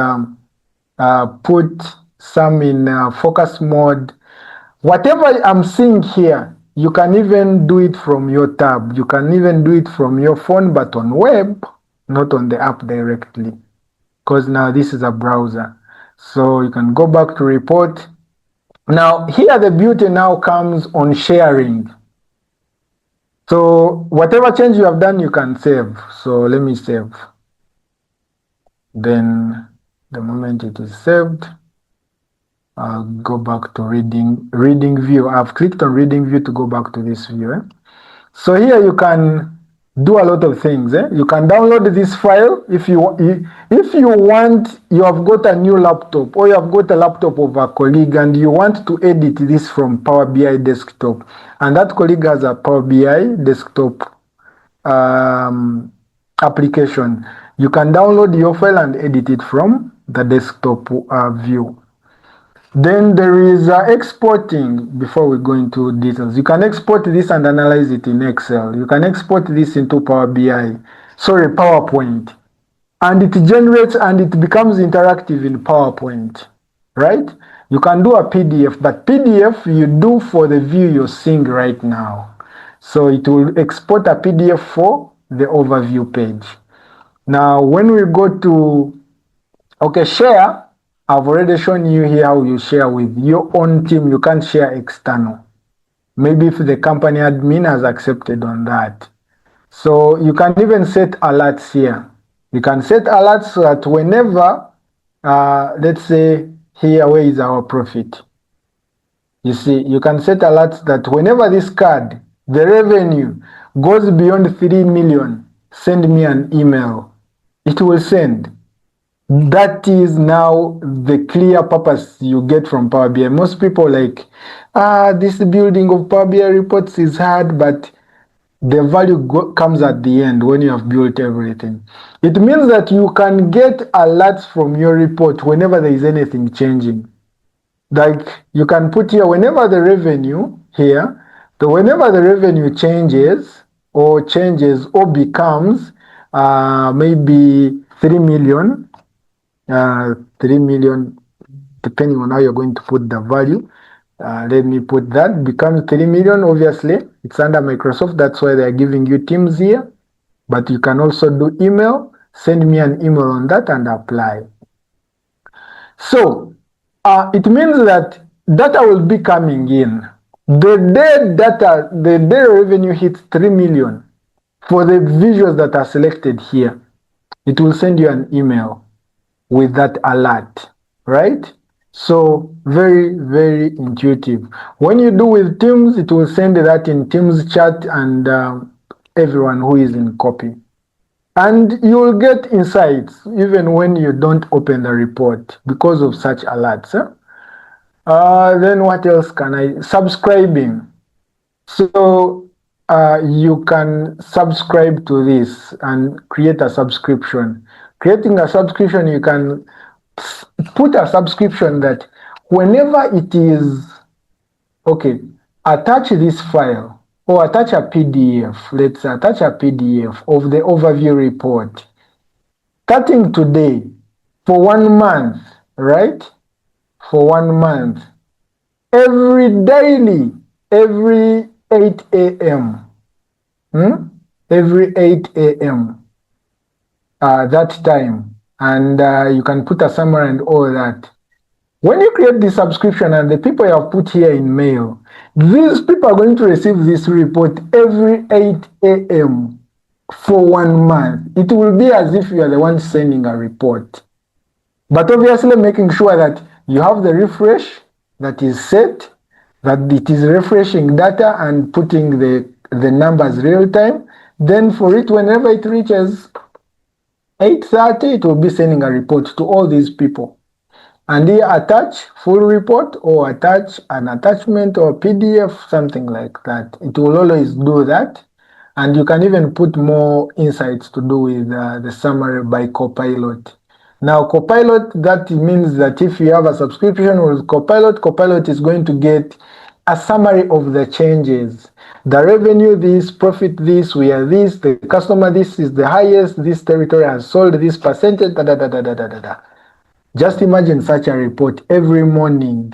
put some in focus mode. Whatever I'm seeing here, you can even do it from your tab. You can even do it from your phone, but on web, not on the app directly. Because now this is a browser. So you can go back to report. Now here the beauty now comes on sharing. So whatever change you have done, you can save. So let me save. Then the moment it is saved, I'll go back to reading view. I've clicked on reading view to go back to this view. So here you can do a lot of things. You can download this file if you want. You have got a new laptop or you have got a laptop of a colleague and you want to edit this from Power BI desktop, and that colleague has a Power BI desktop application. You can download your file and edit it from the desktop view. Then there is exporting. Before we go into details, you can export this and analyze it in Excel. You can export this into PowerPoint, and it generates and it becomes interactive in PowerPoint, right? You can do a PDF, but PDF you do for the view you're seeing right now. So it will export a PDF for the overview page. Now, when we go to, okay, share, I've already shown you here how you share with your own team. You can't share external. Maybe if the company admin has accepted on that. So you can even set alerts here. You can set alerts so that whenever, let's say here, where is our profit? You see, you can set alerts that whenever this card, the revenue goes beyond 3 million, send me an email. It will send. That is now the clear purpose you get from Power BI. Most people like, this building of Power BI reports is hard, but the value comes at the end when you have built everything. It means that you can get alerts from your report whenever there is anything changing. Like you can put here whenever the revenue here, whenever the revenue changes or becomes maybe 3 million, 3 million, depending on how you're going to put the value. Let me put that, becomes 3 million. Obviously, it's under Microsoft. That's why they're giving you Teams here. But you can also do email. Send me an email on that and apply. So it means that data will be coming in. The day revenue hits 3 million for the visuals that are selected here, it will send you an email with that alert, right? So very, very intuitive. When you do with Teams, it will send that in Teams chat and everyone who is in copy. And you will get insights even when you don't open the report because of such alerts. Then what else can I? Subscribing. So you can subscribe to this and create a subscription. Creating a subscription, you can put a subscription that whenever it is okay, attach this file or attach a PDF. Let's attach a PDF of the overview report starting today for 1 month, right? For 1 month, every daily, every 8 a.m. Every 8 a.m. That time, and you can put a summary and all that. When you create the subscription and the people you have put here in mail, these people are going to receive this report every 8 a.m. for 1 month. It will be as if you are the one sending a report. But obviously making sure that you have the refresh that is set, that it is refreshing data and putting the numbers real time. Then for it, whenever it reaches 8:30, it will be sending a report to all these people. And here attach full report or attach an attachment or PDF, something like that. It will always do that. And you can even put more insights to do with the summary by Copilot. Now, Copilot, that means that if you have a subscription with Copilot, Copilot is going to get a summary of the changes. The revenue, this, profit, this, we are this, the customer, this is the highest, this territory has sold this percentage, da da da da da da da. Just imagine such a report every morning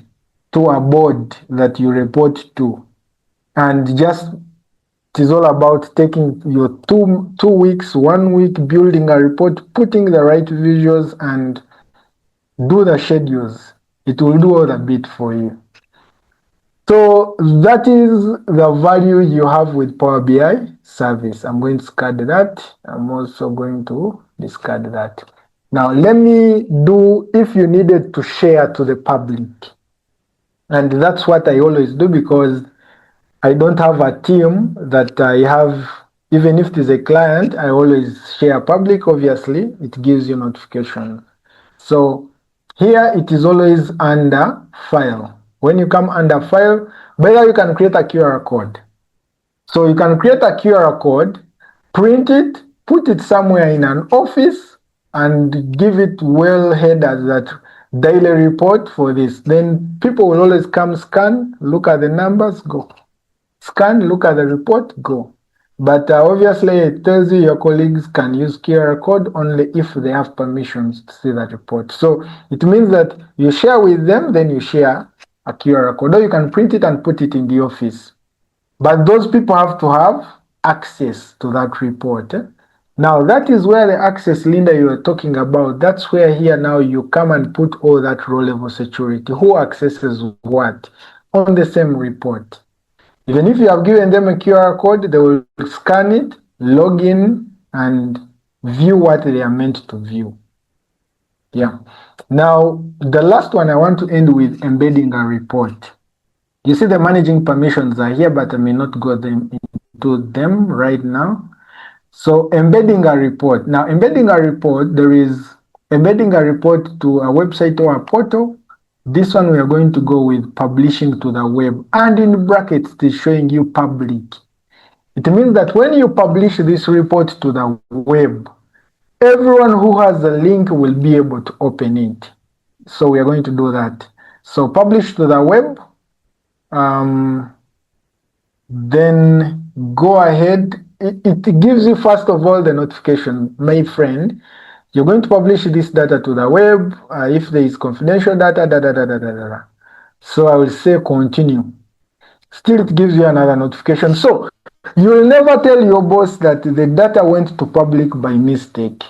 to a board that you report to. And just it is all about taking your 2 weeks, 1 week, building a report, putting the right visuals and do the schedules. It will do all the bit for you. So that is the value you have with Power BI service. I'm going to discard that. I'm also going to discard that. Now let me do if you needed to share to the public. And that's what I always do because I don't have a team that I have, even if it is a client, I always share public, obviously, it gives you notification. So here it is always under file. When you come under file, better you can create a QR code. So you can create a QR code, print it, put it somewhere in an office, and give it well headed that daily report for this. Then people will always come scan, look at the numbers, go. Scan, look at the report, go. But obviously it tells you your colleagues can use QR code only if they have permissions to see that report. So it means that you share with them, then you share a QR code, or you can print it and put it in the office. But those people have to have access to that report. Now that is where the access, Linda, you are talking about. That's where here now you come and put all that row level security. Who accesses what on the same report? Even if you have given them a QR code, they will scan it, log in, and view what they are meant to view. Yeah. Now, the last one I want to end with embedding a report. You see the managing permissions are here, but I may not go into them right now. So embedding a report. Now, embedding a report, there is embedding a report to a website or a portal. This one we are going to go with publishing to the web, and in brackets it is showing you public. It means that when you publish this report to the web, everyone who has a link will be able to open it. So we are going to do that. So publish to the web, then go ahead. It gives you first of all the notification, my friend. You're going to publish this data to the web. If there is confidential data, So I will say continue. Still, it gives you another notification. So you will never tell your boss that the data went to public by mistake,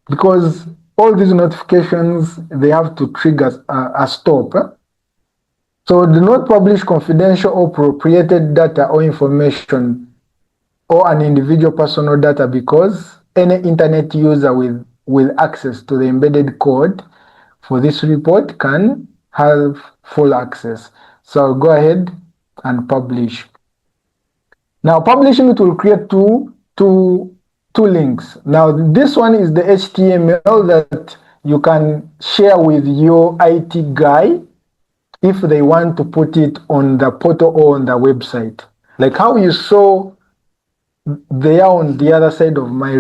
because all these notifications, they have to trigger a stop. So do not publish confidential or proprietary data or information or an individual personal data, because any internet user with access to the embedded code for this report can have full access. So I'll go ahead and publish. Now publishing it will create two links. Now this one is the HTML that you can share with your IT guy if they want to put it on the portal or on the website. Like how you saw they are on the other side of my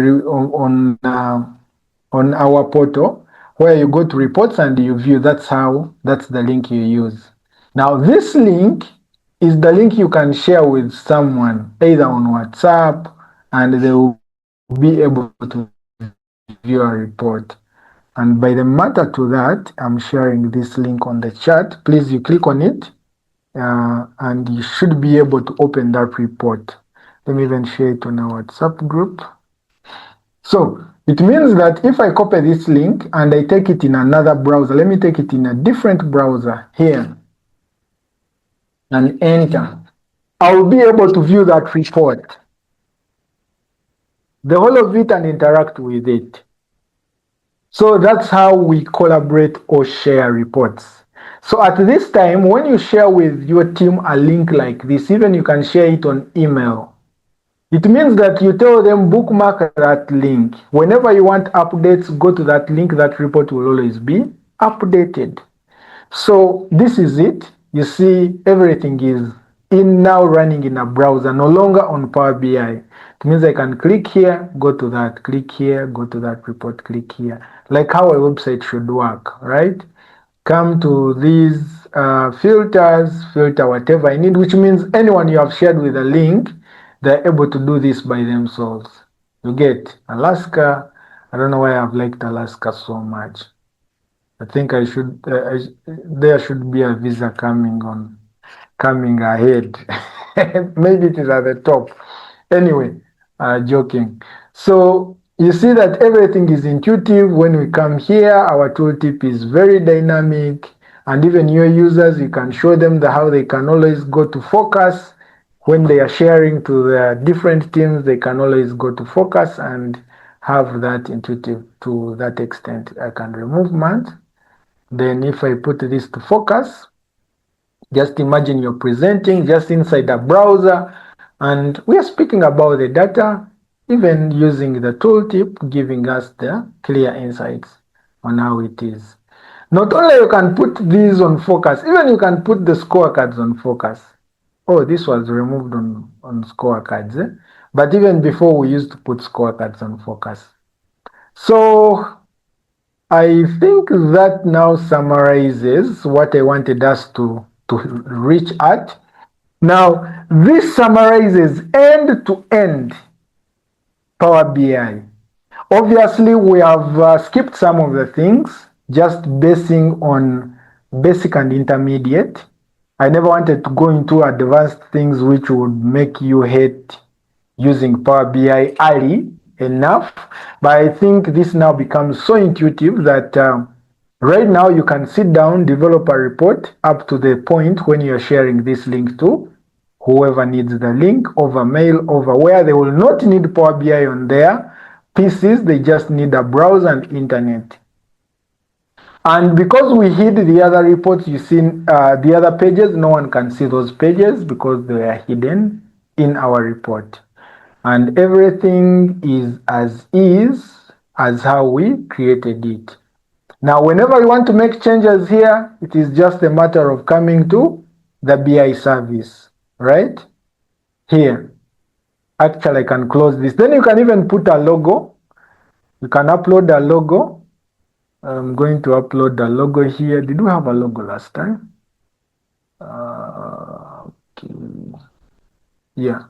on our portal. where you go to reports and you view. That's the link you use. Now this link is the link you can share with someone either on WhatsApp, and they will be able to view a report. And by the matter to that, I'm sharing this link on the chat. Please, you click on it, and you should be able to open that report. Let me even share it on our WhatsApp group. So it means that if I copy this link and I take it in another browser, let me take it in a different browser here and enter, I will be able to view that report, the whole of it, and interact with it. So that's how we collaborate or share reports. So at this time, when you share with your team a link like this, even you can share it on email. It means that you tell them bookmark that link. Whenever you want updates, go to that link. That report will always be updated. So this is it. You see, everything is in now running in a browser, no longer on Power BI. It means I can click here, go to that, click here, go to that report, click here. Like how a website should work, right? Come to these filters, filter whatever I need, which means anyone you have shared with a link, they're able to do this by themselves. You get Alaska. I don't know why I've liked Alaska so much. I think there should be a visa coming ahead. Maybe it is at the top. Anyway, joking. So you see that everything is intuitive. When we come here, our tooltip is very dynamic, and even your users, you can show them how they can always go to focus. When they are sharing to the different teams, they can always go to focus and have that intuitive to that extent. I can remove month. Then if I put this to focus, just imagine you're presenting just inside a browser, and we are speaking about the data, even using the tooltip, giving us the clear insights on how it is. Not only you can put these on focus, even you can put the scorecards on focus. Oh, this was removed on scorecards. But even before, we used to put scorecards on focus. So I think that now summarizes what I wanted us to reach at. Now, this summarizes end to end Power BI. Obviously, we have skipped some of the things, just basing on basic and intermediate. I never wanted to go into advanced things which would make you hate using Power BI early enough. But I think this now becomes so intuitive that right now you can sit down, develop a report up to the point when you're sharing this link to whoever needs the link over mail, over where they will not need Power BI on their PCs, they just need a browser and internet. And because we hid the other reports, you see the other pages, no one can see those pages because they are hidden in our report. And everything is as how we created it. Now, whenever you want to make changes here, it is just a matter of coming to the BI service, right? Here. Actually, I can close this. Then you can even put a logo. You can upload a logo. I'm going to upload the logo here. Did we have a logo last time? Okay. Yeah.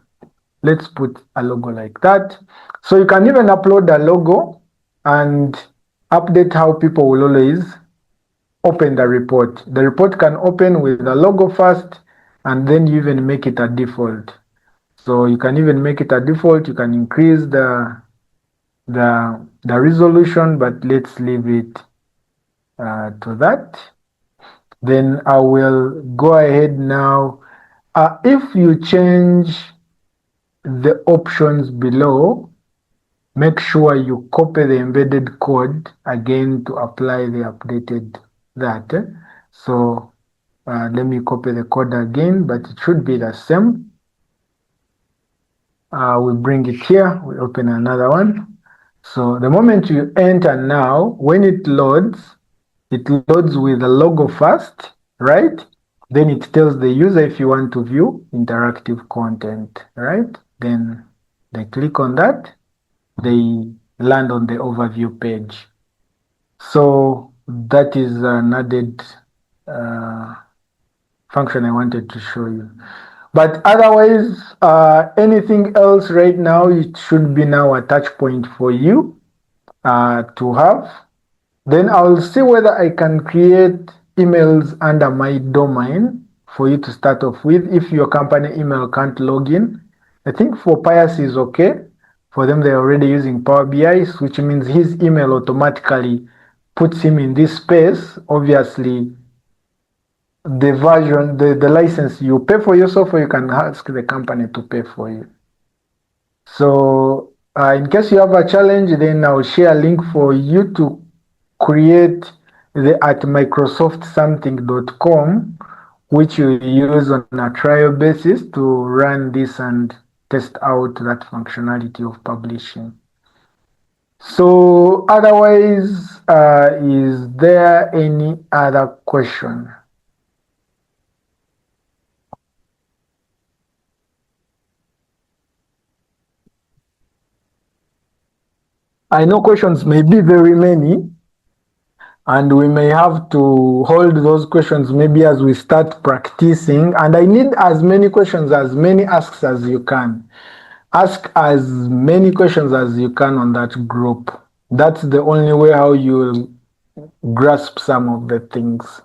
Let's put a logo like that. So you can even upload a logo and update how people will always open the report. The report can open with the logo first, and then you even make it a default. So you can even make it a default. You can increase the resolution, but let's leave it to that. Then I will go ahead now. If you change the options below, make sure you copy the embedded code again to apply the updated that. So let me copy the code again, but it should be the same. We bring it here, we open another one. So the moment you enter now, when it loads with the logo first, right? Then it tells the user if you want to view interactive content, right? Then they click on that, they land on the overview page. So that is an added uh, function I wanted to show you. But otherwise, anything else right now, it should be now a touch point for you to have. Then I'll see whether I can create emails under my domain for you to start off with if your company email can't log in. I think for Pius is okay. For them, they're already using Power BI, which means his email automatically puts him in this space. Obviously, the version, the license you pay for yourself, or you can ask the company to pay for you. So in case you have a challenge, then I'll share a link for you to create the at microsoftsomething.com, which you use on a trial basis to run this and test out that functionality of publishing. So otherwise, is there any other question? I know questions may be very many, and we may have to hold those questions maybe as we start practicing. And I need as many questions, as many asks as you can. Ask as many questions as you can on that group. That's the only way how you will grasp some of the things.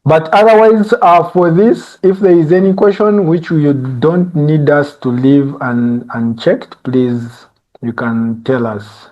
But otherwise, for this, if there is any question which you don't need us to leave unchecked, please, you can tell us.